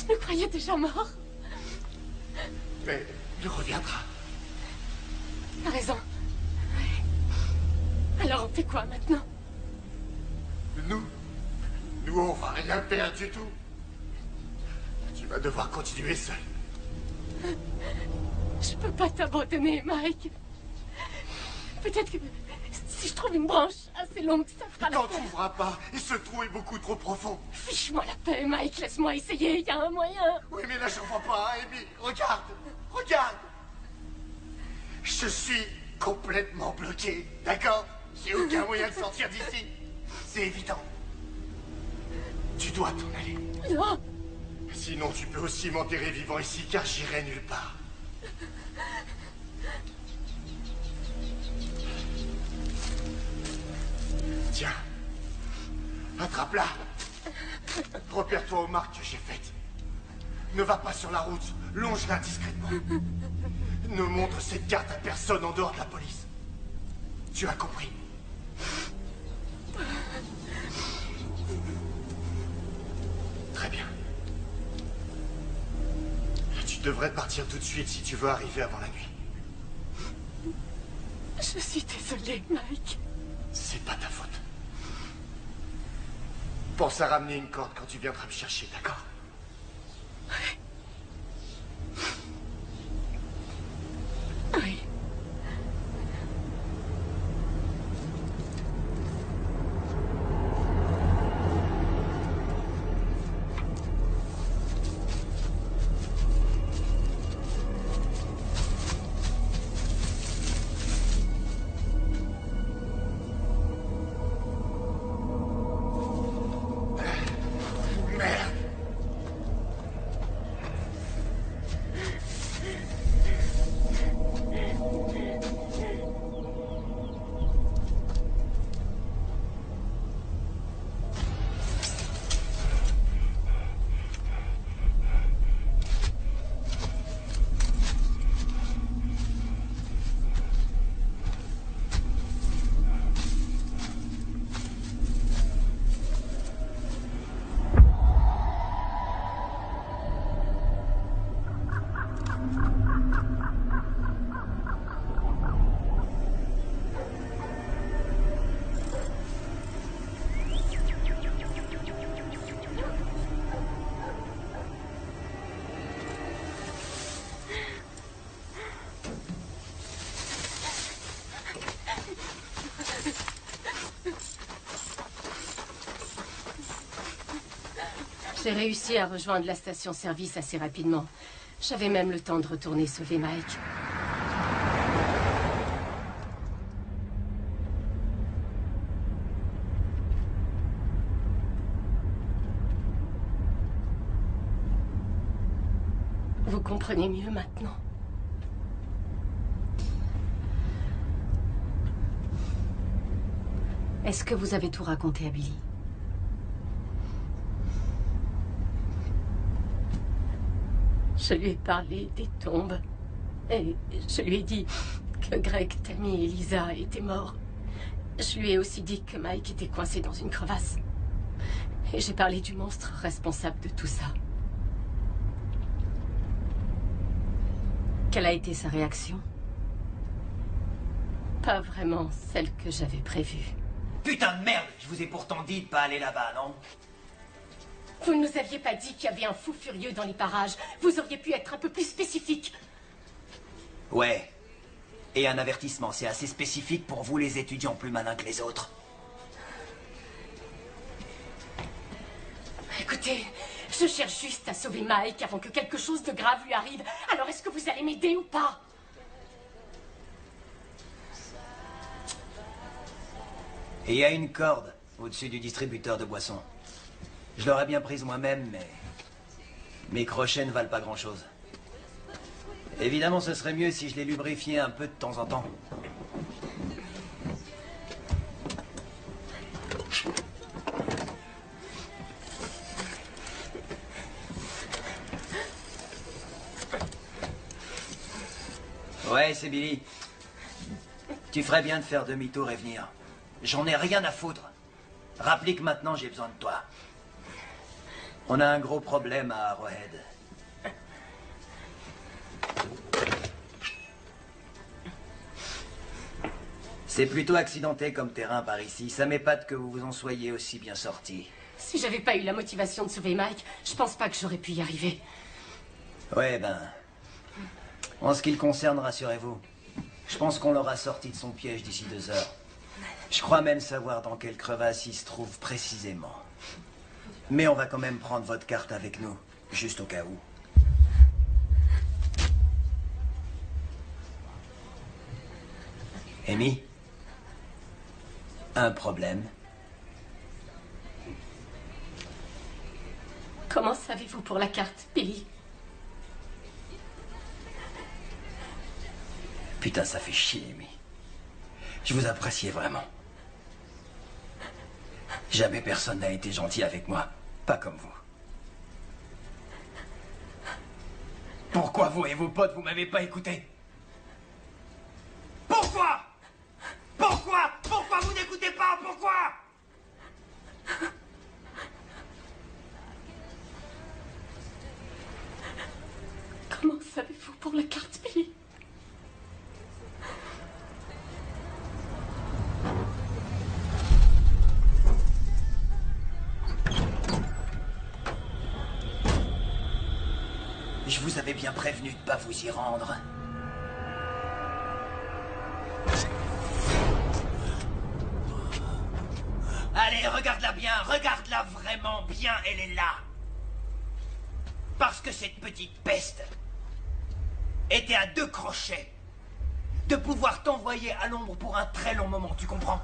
Speaker 5: Je me croyais déjà mort.
Speaker 9: Mais il reviendra.
Speaker 5: T'as raison. Ouais. Alors on fait quoi maintenant?
Speaker 9: Nous, on va rien perdre du tout. Tu vas devoir continuer seul.
Speaker 5: Je peux pas t'abandonner, Mike. Peut-être que si je trouve une branche assez longue, ça fera
Speaker 9: T'en
Speaker 5: l'affaire.
Speaker 9: trouveras pas. Et ce trou est beaucoup trop profond.
Speaker 5: Fiche-moi la paix, Mike. Laisse-moi essayer. Il y a un moyen.
Speaker 9: Oui, mais là, j'en vois pas, hein, Amy. Regarde. Regarde. Je suis complètement bloqué, d'accord? J'ai aucun moyen de sortir d'ici. C'est évident. Tu dois t'en aller.
Speaker 5: Non.
Speaker 9: Sinon, tu peux aussi m'enterrer vivant ici, car j'irai nulle part. Tiens. Attrape-la. Repère-toi aux marques que j'ai faites. Ne va pas sur la route. Longe-la discrètement. Ne montre cette carte à personne en dehors de la police. Tu as compris? Très bien. Tu devrais partir tout de suite si tu veux arriver avant la nuit.
Speaker 5: Je suis désolée, Mike.
Speaker 9: C'est pas ta faute. Pense à ramener une corde quand tu viendras me chercher, d'accord?
Speaker 5: Oui. J'ai réussi à rejoindre la station-service assez rapidement. J'avais même le temps de retourner sauver Mike. Vous comprenez mieux maintenant?
Speaker 3: Est-ce que vous avez tout raconté à Billy?
Speaker 5: Je lui ai parlé des tombes. Et je lui ai dit que Greg, Tammy et Lisa étaient morts. Je lui ai aussi dit que Mike était coincé dans une crevasse. Et j'ai parlé du monstre responsable de tout ça.
Speaker 3: Quelle a été sa réaction?
Speaker 5: Pas vraiment celle que j'avais prévue.
Speaker 10: Putain de merde! Je vous ai pourtant dit de pas aller là-bas, non?
Speaker 5: Vous ne nous aviez pas dit qu'il y avait un fou furieux dans les parages. Vous auriez pu être un peu plus spécifique.
Speaker 10: Ouais. Et un avertissement, c'est assez spécifique pour vous les étudiants plus malins que les autres.
Speaker 5: Écoutez, je cherche juste à sauver Mike avant que quelque chose de grave lui arrive. Alors est-ce que vous allez m'aider ou pas?
Speaker 10: Et il y a une corde au-dessus du distributeur de boissons. Je l'aurais bien prise moi-même, mais mes crochets ne valent pas grand-chose. Évidemment, ce serait mieux si je les lubrifiais un peu de temps en temps. Ouais, c'est Billy. Tu ferais bien de faire demi-tour et venir. J'en ai rien à foutre. Rappelez que maintenant j'ai besoin de toi. On a un gros problème à Arrowhead. C'est plutôt accidenté comme terrain par ici. Ça m'épate que vous vous en soyez aussi bien sortis.
Speaker 5: Si j'avais pas eu la motivation de sauver Mike, je pense pas que j'aurais pu y arriver.
Speaker 10: Ouais, ben... En ce qui le concerne, rassurez-vous. Je pense qu'on l'aura sorti de son piège d'ici 2 heures. Je crois même savoir dans quelle crevasse il se trouve précisément. Mais on va quand même prendre votre carte avec nous, juste au cas où. Amy? Un problème?
Speaker 5: Comment savez-vous pour la carte, Billy?
Speaker 10: Putain, ça fait chier, Amy. Je vous appréciais vraiment. Jamais personne n'a été gentil avec moi. Pas comme vous. Pourquoi vous et vos potes, vous m'avez pas écouté? Pourquoi? Pourquoi? Pourquoi vous n'écoutez pas? Pourquoi?
Speaker 5: Comment savez-vous pour la carte, Billy?
Speaker 10: Je vous avais bien prévenu de pas vous y rendre. Allez, regarde-la bien, regarde-la vraiment bien, elle est là. Parce que cette petite peste était à 2 crochets de pouvoir t'envoyer à l'ombre pour un très long moment, tu comprends?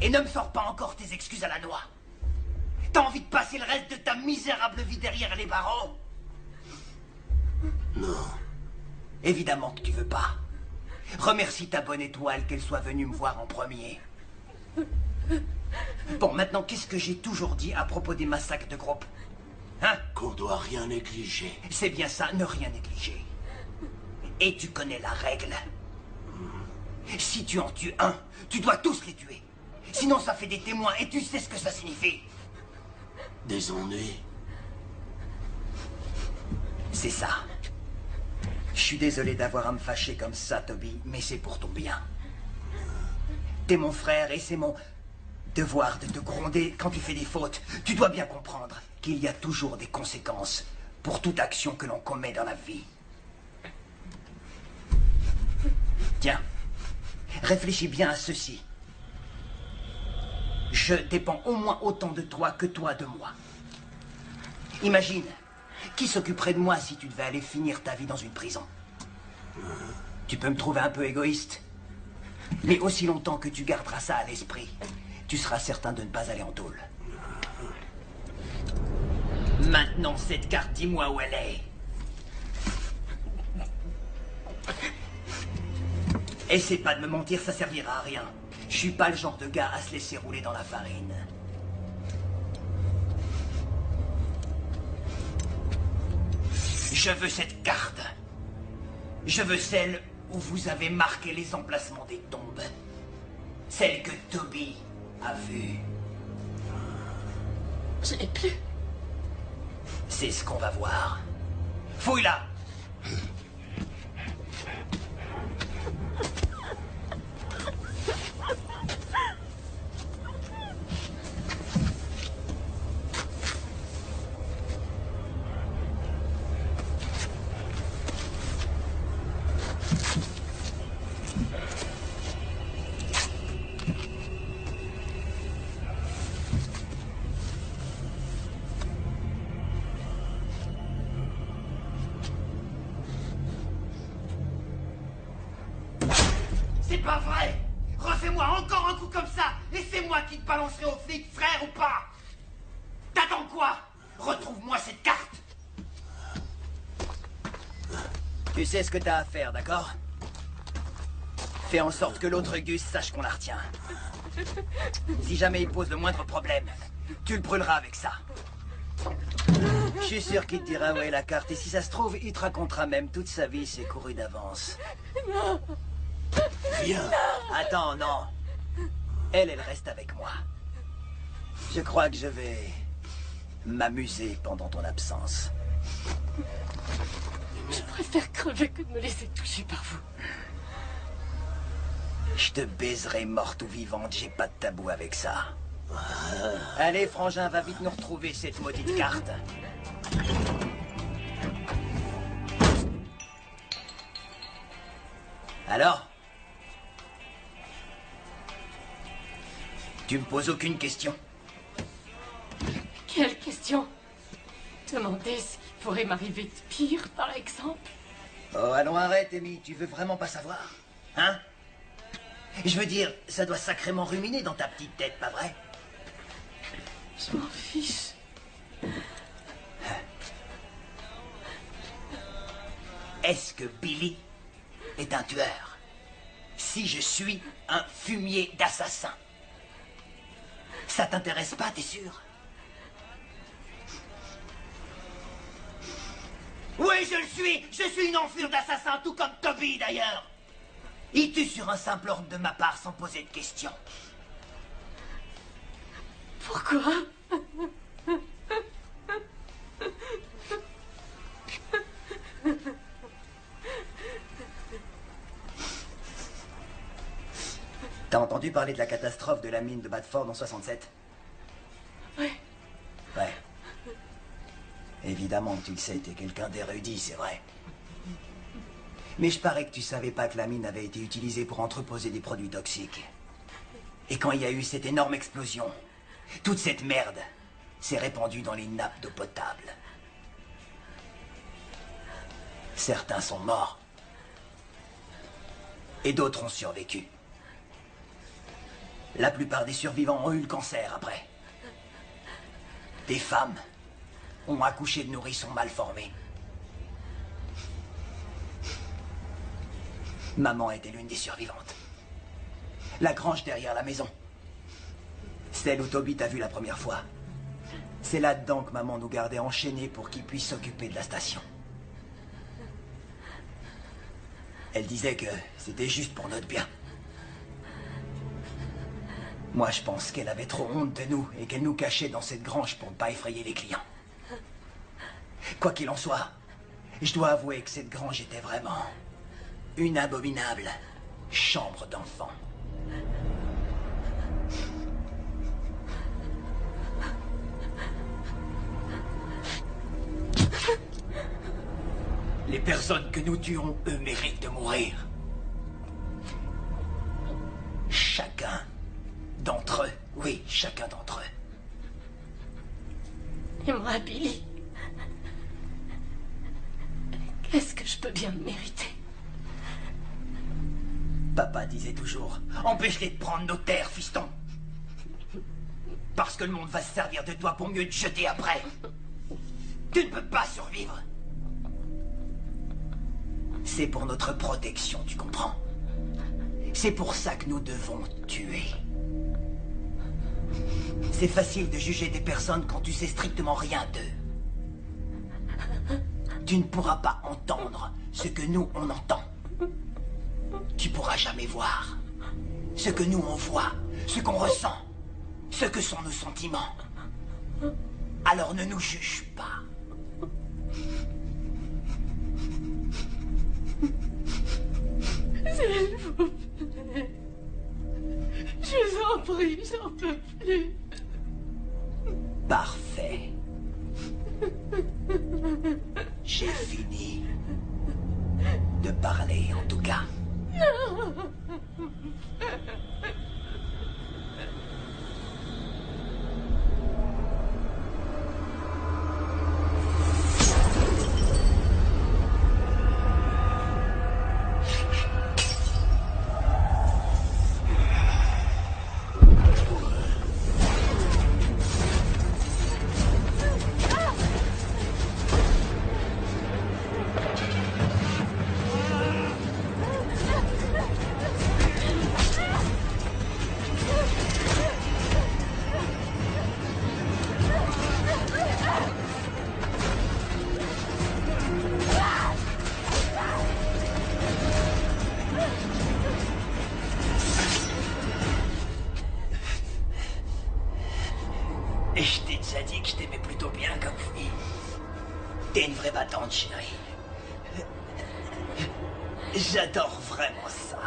Speaker 10: Et ne me sors pas encore tes excuses à la noix. T'as envie de passer le reste de ta misérable vie derrière les barreaux?
Speaker 9: Non.
Speaker 10: Évidemment que tu veux pas. Remercie ta bonne étoile qu'elle soit venue me voir en premier. Bon, maintenant, qu'est-ce que j'ai toujours dit à propos des massacres de groupe? Hein?
Speaker 9: Qu'on doit rien négliger.
Speaker 10: C'est bien ça, ne rien négliger. Et tu connais la règle. Si tu en tues un, tu dois tous les tuer. Sinon, ça fait des témoins et tu sais ce que ça signifie.
Speaker 9: Des ennuis.
Speaker 10: C'est ça. Je suis désolé d'avoir à me fâcher comme ça, Toby, mais c'est pour ton bien. T'es mon frère et c'est mon devoir de te gronder quand tu fais des fautes. Tu dois bien comprendre qu'il y a toujours des conséquences pour toute action que l'on commet dans la vie. Tiens, réfléchis bien à ceci. Je dépends au moins autant de toi que toi de moi. Imagine, qui s'occuperait de moi si tu devais aller finir ta vie dans une prison? Tu peux me trouver un peu égoïste, mais aussi longtemps que tu garderas ça à l'esprit, tu seras certain de ne pas aller en tôle. Maintenant, cette carte, dis-moi où elle est. Essaie pas de me mentir, ça servira à rien. Je suis pas le genre de gars à se laisser rouler dans la farine. Je veux cette carte. Je veux celle où vous avez marqué les emplacements des tombes. Celle que Toby a vue.
Speaker 5: Je l'ai plus.
Speaker 10: C'est ce qu'on va voir. Fouille-la! C'est pas vrai! Refais-moi encore un coup comme ça et c'est moi qui te balancerai aux flics, frère ou pas! T'attends quoi? Retrouve-moi cette carte! Tu sais ce que t'as à faire, d'accord? Fais en sorte que l'autre Gus sache qu'on la retient. Si jamais il pose le moindre problème, tu le brûleras avec ça. Je suis sûr qu'il te dira où est la carte et si ça se trouve, il te racontera même toute sa vie, c'est couru d'avance.
Speaker 5: Non.
Speaker 9: Viens.
Speaker 10: Attends, non. Elle reste avec moi. Je crois que je vais m'amuser pendant ton absence.
Speaker 5: Je préfère crever que de me laisser toucher par vous.
Speaker 10: Je te baiserai morte ou vivante, j'ai pas de tabou avec ça. Allez, frangin, va vite nous retrouver cette maudite carte. Alors? Tu me poses aucune question?
Speaker 5: Quelle question? Demander ce qui pourrait m'arriver de pire, par exemple?
Speaker 10: Oh, allons, arrête, Amy, tu veux vraiment pas savoir? Hein? Je veux dire, ça doit sacrément ruminer dans ta petite tête, pas vrai?
Speaker 5: Je m'en fiche.
Speaker 10: Est-ce que Billy est un tueur? Si je suis un fumier d'assassin? Ça t'intéresse pas, t'es sûr? Oui, je le suis! Je suis une enflure d'assassin, tout comme Toby, d'ailleurs! Il tue sur un simple ordre de ma part sans poser de questions.
Speaker 5: Pourquoi?
Speaker 10: T'as entendu parler de la catastrophe de la mine de Badford en 67?
Speaker 5: Ouais.
Speaker 10: Ouais. Évidemment que tu le sais, t'es quelqu'un d'érudit, c'est vrai. Mais je parais que tu savais pas que la mine avait été utilisée pour entreposer des produits toxiques. Et quand il y a eu cette énorme explosion, toute cette merde s'est répandue dans les nappes d'eau potable. Certains sont morts. Et d'autres ont survécu. La plupart des survivants ont eu le cancer après. Des femmes ont accouché de nourrissons mal formés. Maman était l'une des survivantes. La grange derrière la maison. Celle où Toby t'a vu la première fois. C'est là-dedans que maman nous gardait enchaînés pour qu'il puisse s'occuper de la station. Elle disait que c'était juste pour notre bien. Moi, je pense qu'elle avait trop honte de nous et qu'elle nous cachait dans cette grange pour ne pas effrayer les clients. Quoi qu'il en soit, je dois avouer que cette grange était vraiment une abominable chambre d'enfant. Les personnes que nous tuons, eux, méritent de mourir. Chacun d'entre eux. Oui, chacun d'entre eux.
Speaker 5: Et moi, Billy, qu'est-ce que je peux bien me mériter?
Speaker 10: Papa disait toujours, empêche-les de prendre nos terres, fiston. Parce que le monde va se servir de toi pour mieux te jeter après. Tu ne peux pas survivre. C'est pour notre protection, tu comprends? C'est pour ça que nous devons tuer. C'est facile de juger des personnes quand tu sais strictement rien d'eux. Tu ne pourras pas entendre ce que nous, on entend. Tu pourras jamais voir ce que nous, on voit, ce qu'on ressent, ce que sont nos sentiments. Alors ne nous juge pas.
Speaker 5: S'il vous plaît. Je vous en prie, j'en peux plus.
Speaker 10: Parfait. J'ai fini de parler, en tout cas.
Speaker 5: Non.
Speaker 10: Et je t'ai déjà dit que je t'aimais plutôt bien comme fille. T'es une vraie battante, chérie. J'adore vraiment ça.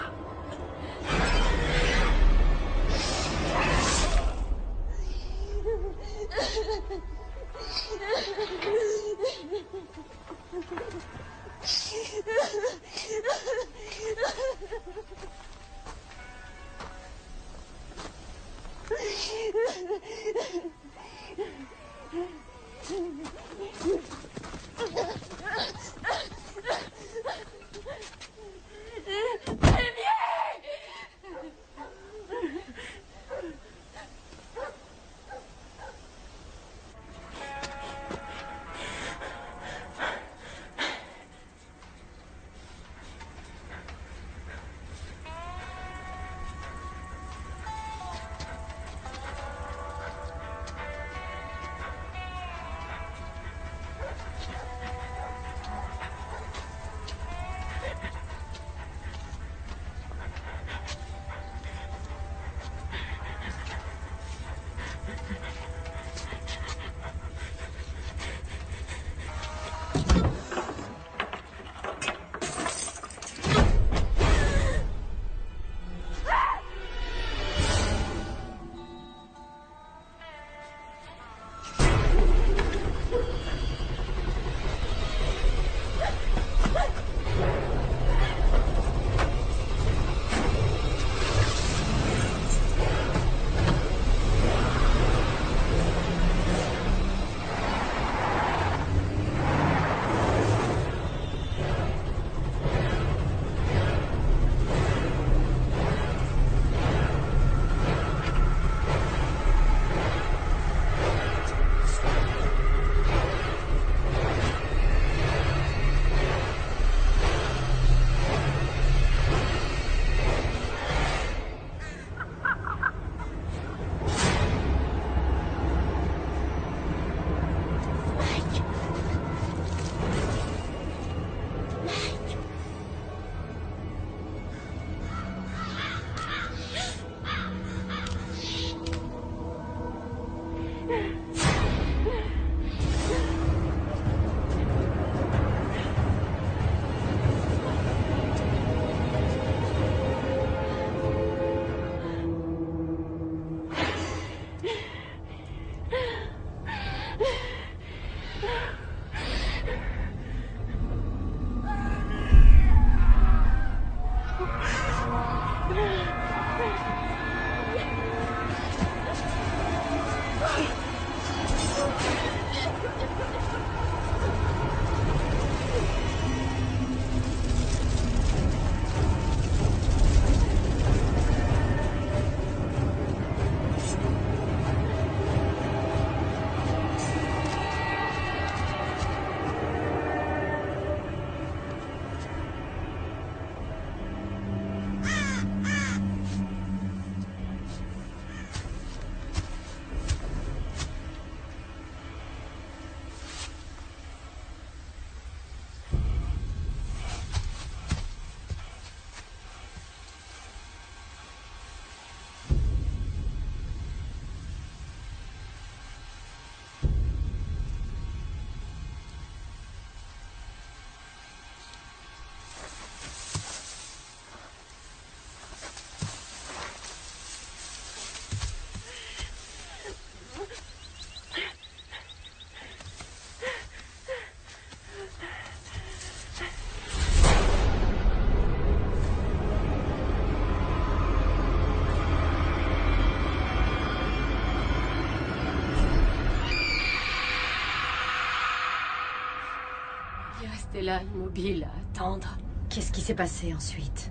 Speaker 5: Rester là, immobile, à attendre.
Speaker 3: Qu'est-ce qui s'est passé ensuite?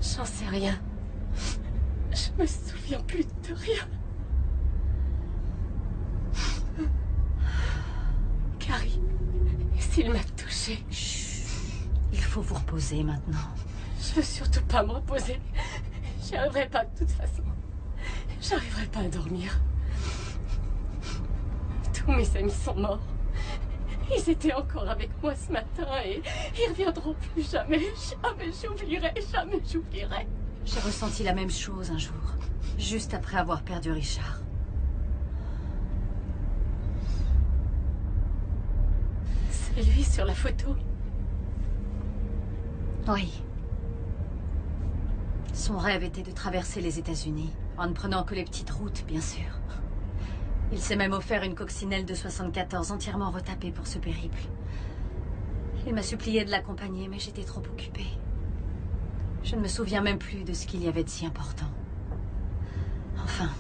Speaker 5: J'en sais rien. Je me souviens plus de rien. Carrie, s'il m'a touché.
Speaker 3: Chut. Il faut vous reposer maintenant.
Speaker 5: Je veux surtout pas me reposer. J'y arriverai pas de toute façon. J'arriverai pas à dormir. Tous mes amis sont morts. Ils étaient encore avec moi ce matin et ils reviendront plus jamais. Jamais j'oublierai, jamais j'oublierai.
Speaker 3: J'ai ressenti la même chose un jour, juste après avoir perdu Richard.
Speaker 5: Lui sur la photo.
Speaker 3: Oui. Son rêve était de traverser les États-Unis, en ne prenant que les petites routes, bien sûr. Il s'est même offert une coccinelle de 74 entièrement retapée pour ce périple. Il m'a supplié de l'accompagner, mais j'étais trop occupée. Je ne me souviens même plus de ce qu'il y avait de si important. Enfin...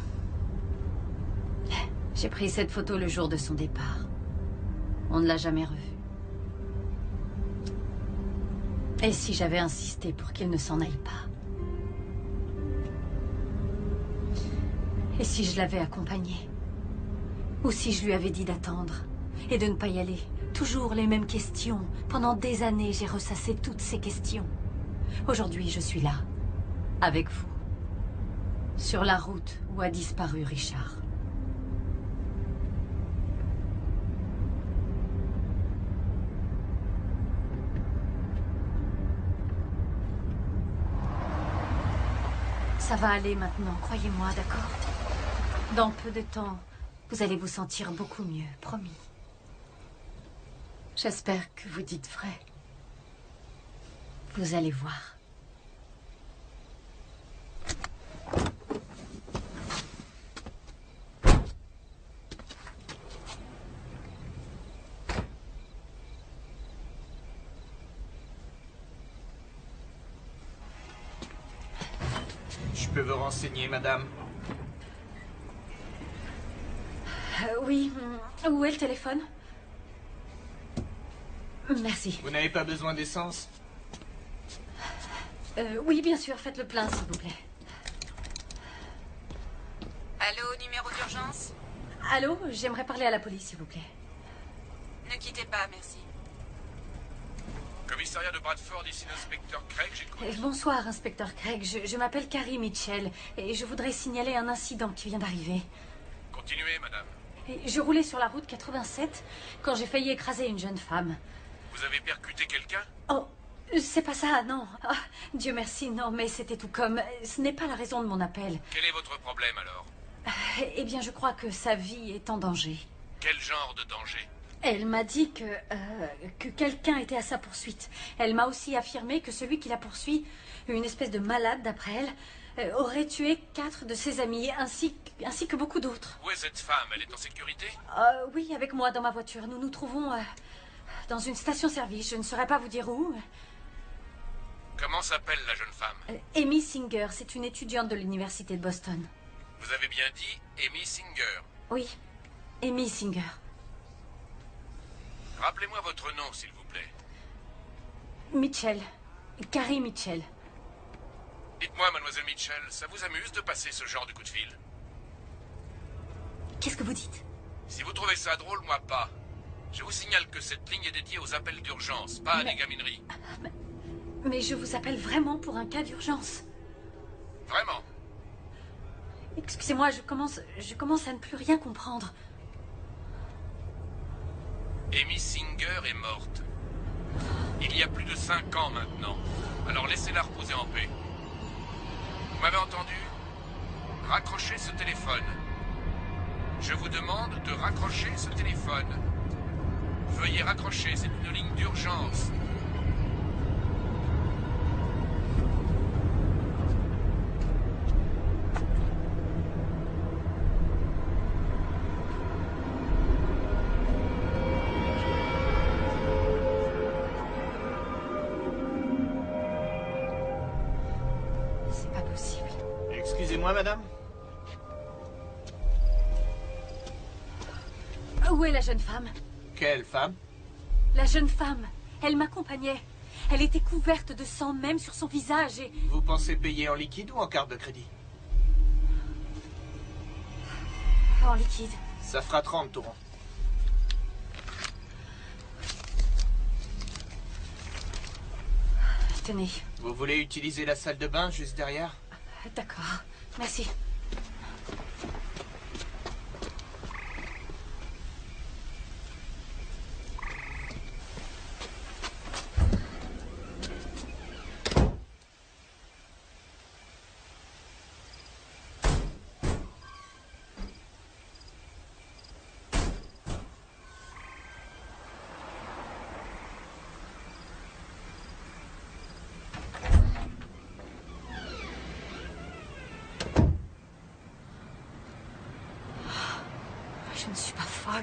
Speaker 3: J'ai pris cette photo le jour de son départ. On ne l'a jamais revue. Et si j'avais insisté pour qu'il ne s'en aille pas? Et si je l'avais accompagné? Ou si je lui avais dit d'attendre et de ne pas y aller? Toujours les mêmes questions. Pendant des années, j'ai ressassé toutes ces questions. Aujourd'hui, je suis là, avec vous, sur la route où a disparu Richard. Ça va aller maintenant, croyez-moi, d'accord? Dans peu de temps, vous allez vous sentir beaucoup mieux, promis.
Speaker 5: J'espère que vous dites vrai.
Speaker 3: Vous allez voir.
Speaker 11: Je peux vous renseigner, madame?
Speaker 3: Oui, où est le téléphone? Merci.
Speaker 11: Vous n'avez pas besoin d'essence?
Speaker 3: Oui, bien sûr, faites le plein, s'il vous plaît.
Speaker 7: Allô, numéro d'urgence?
Speaker 3: Allô, j'aimerais parler à la police, s'il vous plaît.
Speaker 7: Ne quittez pas, merci.
Speaker 4: Commissariat de Bradford, ici l'inspecteur Craig, j'écoute.
Speaker 3: Bonsoir, inspecteur Craig. Je m'appelle Carrie Mitchell et je voudrais signaler un incident qui vient d'arriver.
Speaker 4: Continuez, madame.
Speaker 3: Je roulais sur la route 87 quand j'ai failli écraser une jeune femme.
Speaker 4: Vous avez percuté quelqu'un?
Speaker 3: Oh, c'est pas ça, non. Ah, Dieu merci, non, mais c'était tout comme... Ce n'est pas la raison de mon appel.
Speaker 4: Quel est votre problème, alors?
Speaker 3: Eh bien, je crois que sa vie est en danger.
Speaker 4: Quel genre de danger?
Speaker 3: Elle m'a dit que quelqu'un était à sa poursuite. Elle m'a aussi affirmé que celui qui la poursuit, une espèce de malade d'après elle, aurait tué 4 de ses amis, ainsi que beaucoup d'autres.
Speaker 4: Où est cette femme? Elle est en sécurité?
Speaker 3: Oui, avec moi dans ma voiture. Nous nous trouvons dans une station-service. Je ne saurais pas vous dire où.
Speaker 4: Comment s'appelle la jeune femme?
Speaker 3: Amy Singer, c'est une étudiante de l'université de Boston.
Speaker 4: Vous avez bien dit Amy Singer?
Speaker 3: Oui, Amy Singer.
Speaker 4: Rappelez-moi votre nom, s'il vous plaît.
Speaker 3: Mitchell. Carrie Mitchell.
Speaker 4: Dites-moi, mademoiselle Mitchell, ça vous amuse de passer ce genre de coup de fil?
Speaker 3: Qu'est-ce que vous dites?
Speaker 4: Si vous trouvez ça drôle, moi pas. Je vous signale que cette ligne est dédiée aux appels d'urgence, pas à des gamineries.
Speaker 3: Mais je vous appelle vraiment pour un cas d'urgence.
Speaker 4: Vraiment?
Speaker 3: Excusez-moi, je commence à ne plus rien comprendre.
Speaker 4: Amy Singer est morte. Il y a plus de 5 ans maintenant. Alors laissez-la reposer en paix. Vous m'avez entendu? Raccrochez ce téléphone. Je vous demande de raccrocher ce téléphone. Veuillez raccrocher, c'est une ligne d'urgence.
Speaker 3: C'est pas possible.
Speaker 11: Excusez-moi, madame?
Speaker 3: Où est la jeune femme?
Speaker 11: Quelle femme?
Speaker 3: La jeune femme. Elle m'accompagnait. Elle était couverte de sang même sur son visage et...
Speaker 11: Vous pensez payer en liquide ou en carte de crédit?
Speaker 3: En liquide.
Speaker 11: Ça fera 30 tourons.
Speaker 3: Tenez.
Speaker 11: Vous voulez utiliser la salle de bain juste derrière?
Speaker 3: D'accord. Merci. Je ne suis pas folle.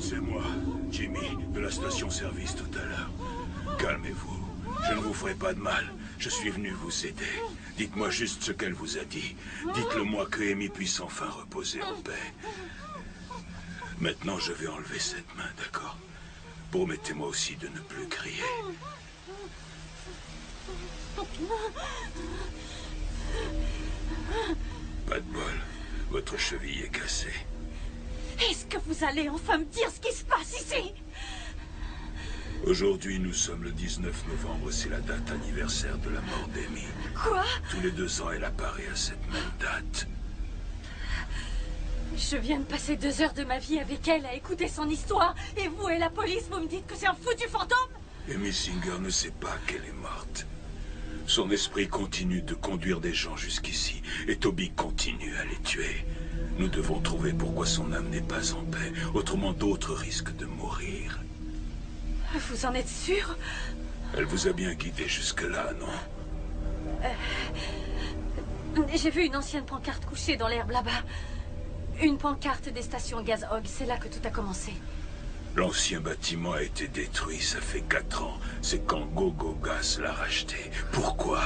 Speaker 12: C'est moi, Jimmy, de la station-service tout à l'heure. Calmez-vous, je ne vous ferai pas de mal. Je suis venu vous aider. Dites-moi juste ce qu'elle vous a dit. Dites-le-moi que Amy puisse enfin reposer en paix. Maintenant, je vais enlever cette main, d'accord? Promettez-moi aussi de ne plus crier. Pas de bol. Votre cheville est cassée.
Speaker 3: Est-ce que vous allez enfin me dire ce qui se passe ici?
Speaker 12: Aujourd'hui, nous sommes le 19 novembre. C'est la date anniversaire de la mort d'Amy.
Speaker 3: Quoi?
Speaker 12: Tous les 2 ans, elle apparaît à cette même date.
Speaker 3: Je viens de passer 2 heures de ma vie avec elle à écouter son histoire. Et vous et la police, vous me dites que c'est un foutu fantôme?
Speaker 12: Amy Singer ne sait pas qu'elle est morte. Son esprit continue de conduire des gens jusqu'ici. Et Toby continue à les tuer. Nous devons trouver pourquoi son âme n'est pas en paix. Autrement, d'autres risquent de mourir.
Speaker 3: Vous en êtes sûr?
Speaker 12: Elle vous a bien guidé jusque-là, non?
Speaker 3: J'ai vu une ancienne pancarte couchée dans l'herbe là-bas. Une pancarte des stations Gaz Hog. C'est là que tout a commencé.
Speaker 12: L'ancien bâtiment a été détruit, ça fait 4 ans. C'est quand Gogo Gas l'a racheté. Pourquoi?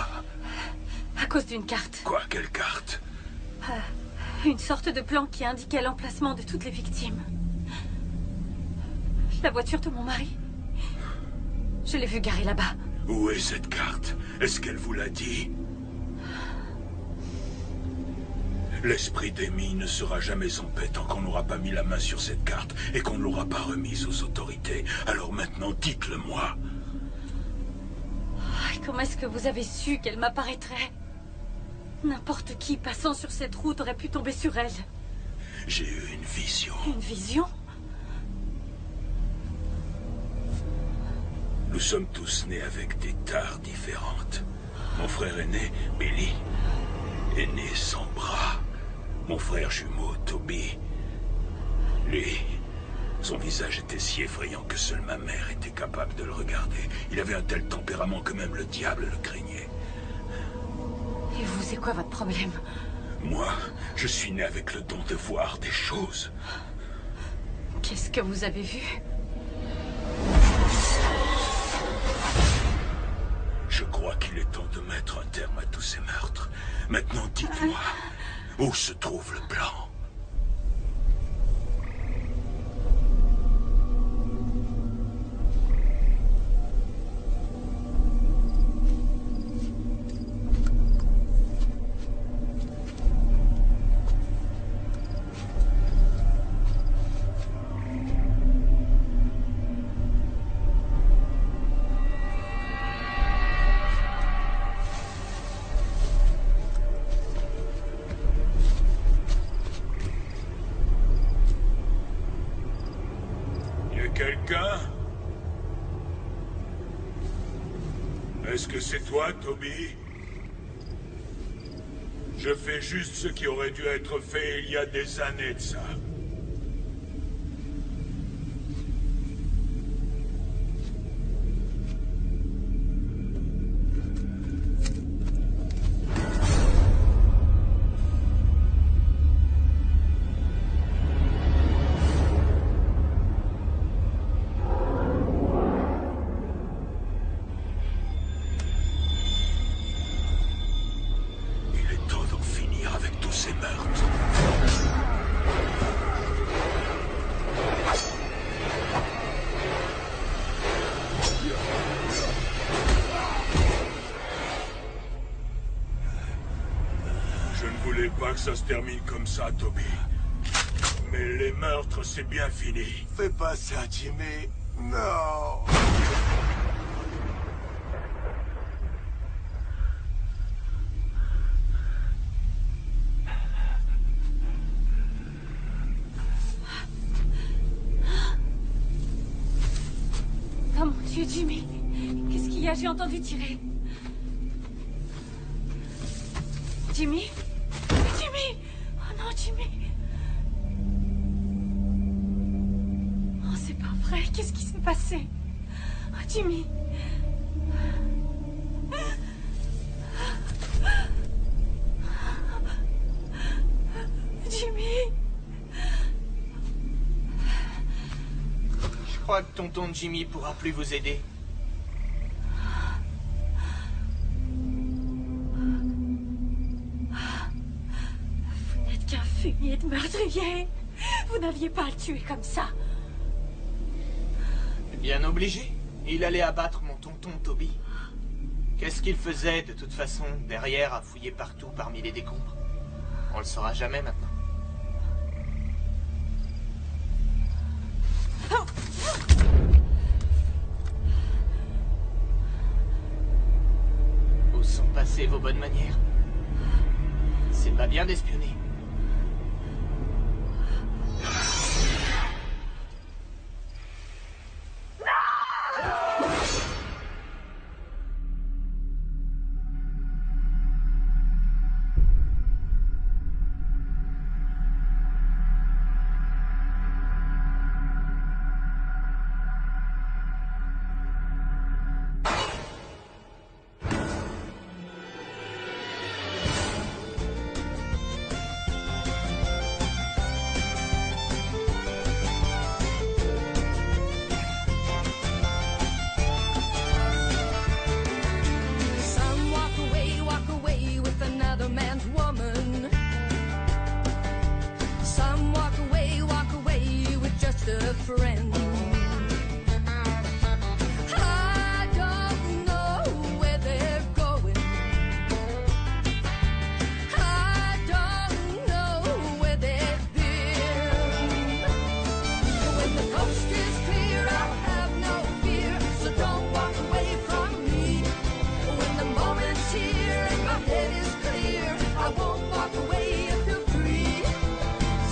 Speaker 3: À cause d'une carte.
Speaker 12: Quoi? Quelle carte?
Speaker 3: Une sorte de plan qui indiquait l'emplacement de toutes les victimes. La voiture de mon mari. Je l'ai vue garée là-bas.
Speaker 12: Où est cette carte? Est-ce qu'elle vous l'a dit? L'esprit d'Amy ne sera jamais en paix tant qu'on n'aura pas mis la main sur cette carte et qu'on ne l'aura pas remise aux autorités. Alors maintenant, dites-le-moi.
Speaker 3: Comment est-ce que vous avez su qu'elle m'apparaîtrait? N'importe qui passant sur cette route aurait pu tomber sur elle.
Speaker 12: J'ai eu une vision.
Speaker 3: Une vision?
Speaker 12: Nous sommes tous nés avec des tares différentes. Mon frère aîné, Billy, est né sans bras. Mon frère jumeau, Toby, lui, son visage était si effrayant que seule ma mère était capable de le regarder. Il avait un tel tempérament que même le diable le craignait.
Speaker 3: Et vous, c'est quoi votre problème?
Speaker 12: Moi, je suis né avec le don de voir des choses.
Speaker 3: Qu'est-ce que vous avez vu?
Speaker 12: Je crois qu'il est temps de mettre un terme à tous ces meurtres. Maintenant, dites-moi, où se trouve le plan? quelqu'un? Est-ce que c'est toi, Toby? Je fais juste ce qui aurait dû être fait il y a des années de ça. Pas que ça se termine comme ça, Toby. Mais les meurtres, c'est bien fini.
Speaker 9: Fais pas ça, Jimmy. Non.
Speaker 3: Oh mon Dieu, Jimmy. Qu'est-ce qu'il y a? J'ai entendu tirer. Jimmy? Jimmy! Oh non, Jimmy! Oh, c'est pas vrai. Qu'est-ce qui s'est passé? Oh, Jimmy! Jimmy!
Speaker 11: Je crois que tonton Jimmy pourra plus vous aider.
Speaker 3: Fumier de meurtrier. Vous n'aviez pas à le tuer comme ça.
Speaker 11: Bien obligé. Il allait abattre mon tonton Toby. Qu'est-ce qu'il faisait de toute façon derrière à fouiller partout parmi les décombres? On le saura jamais maintenant. Où sont passées vos bonnes manières? C'est pas bien d'espionner.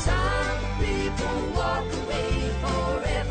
Speaker 13: Some people walk away forever.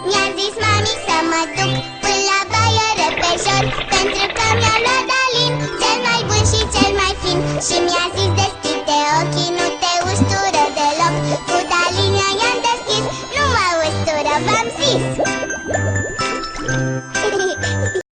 Speaker 1: Mi-a zis mami să mă duc până la baie repejor.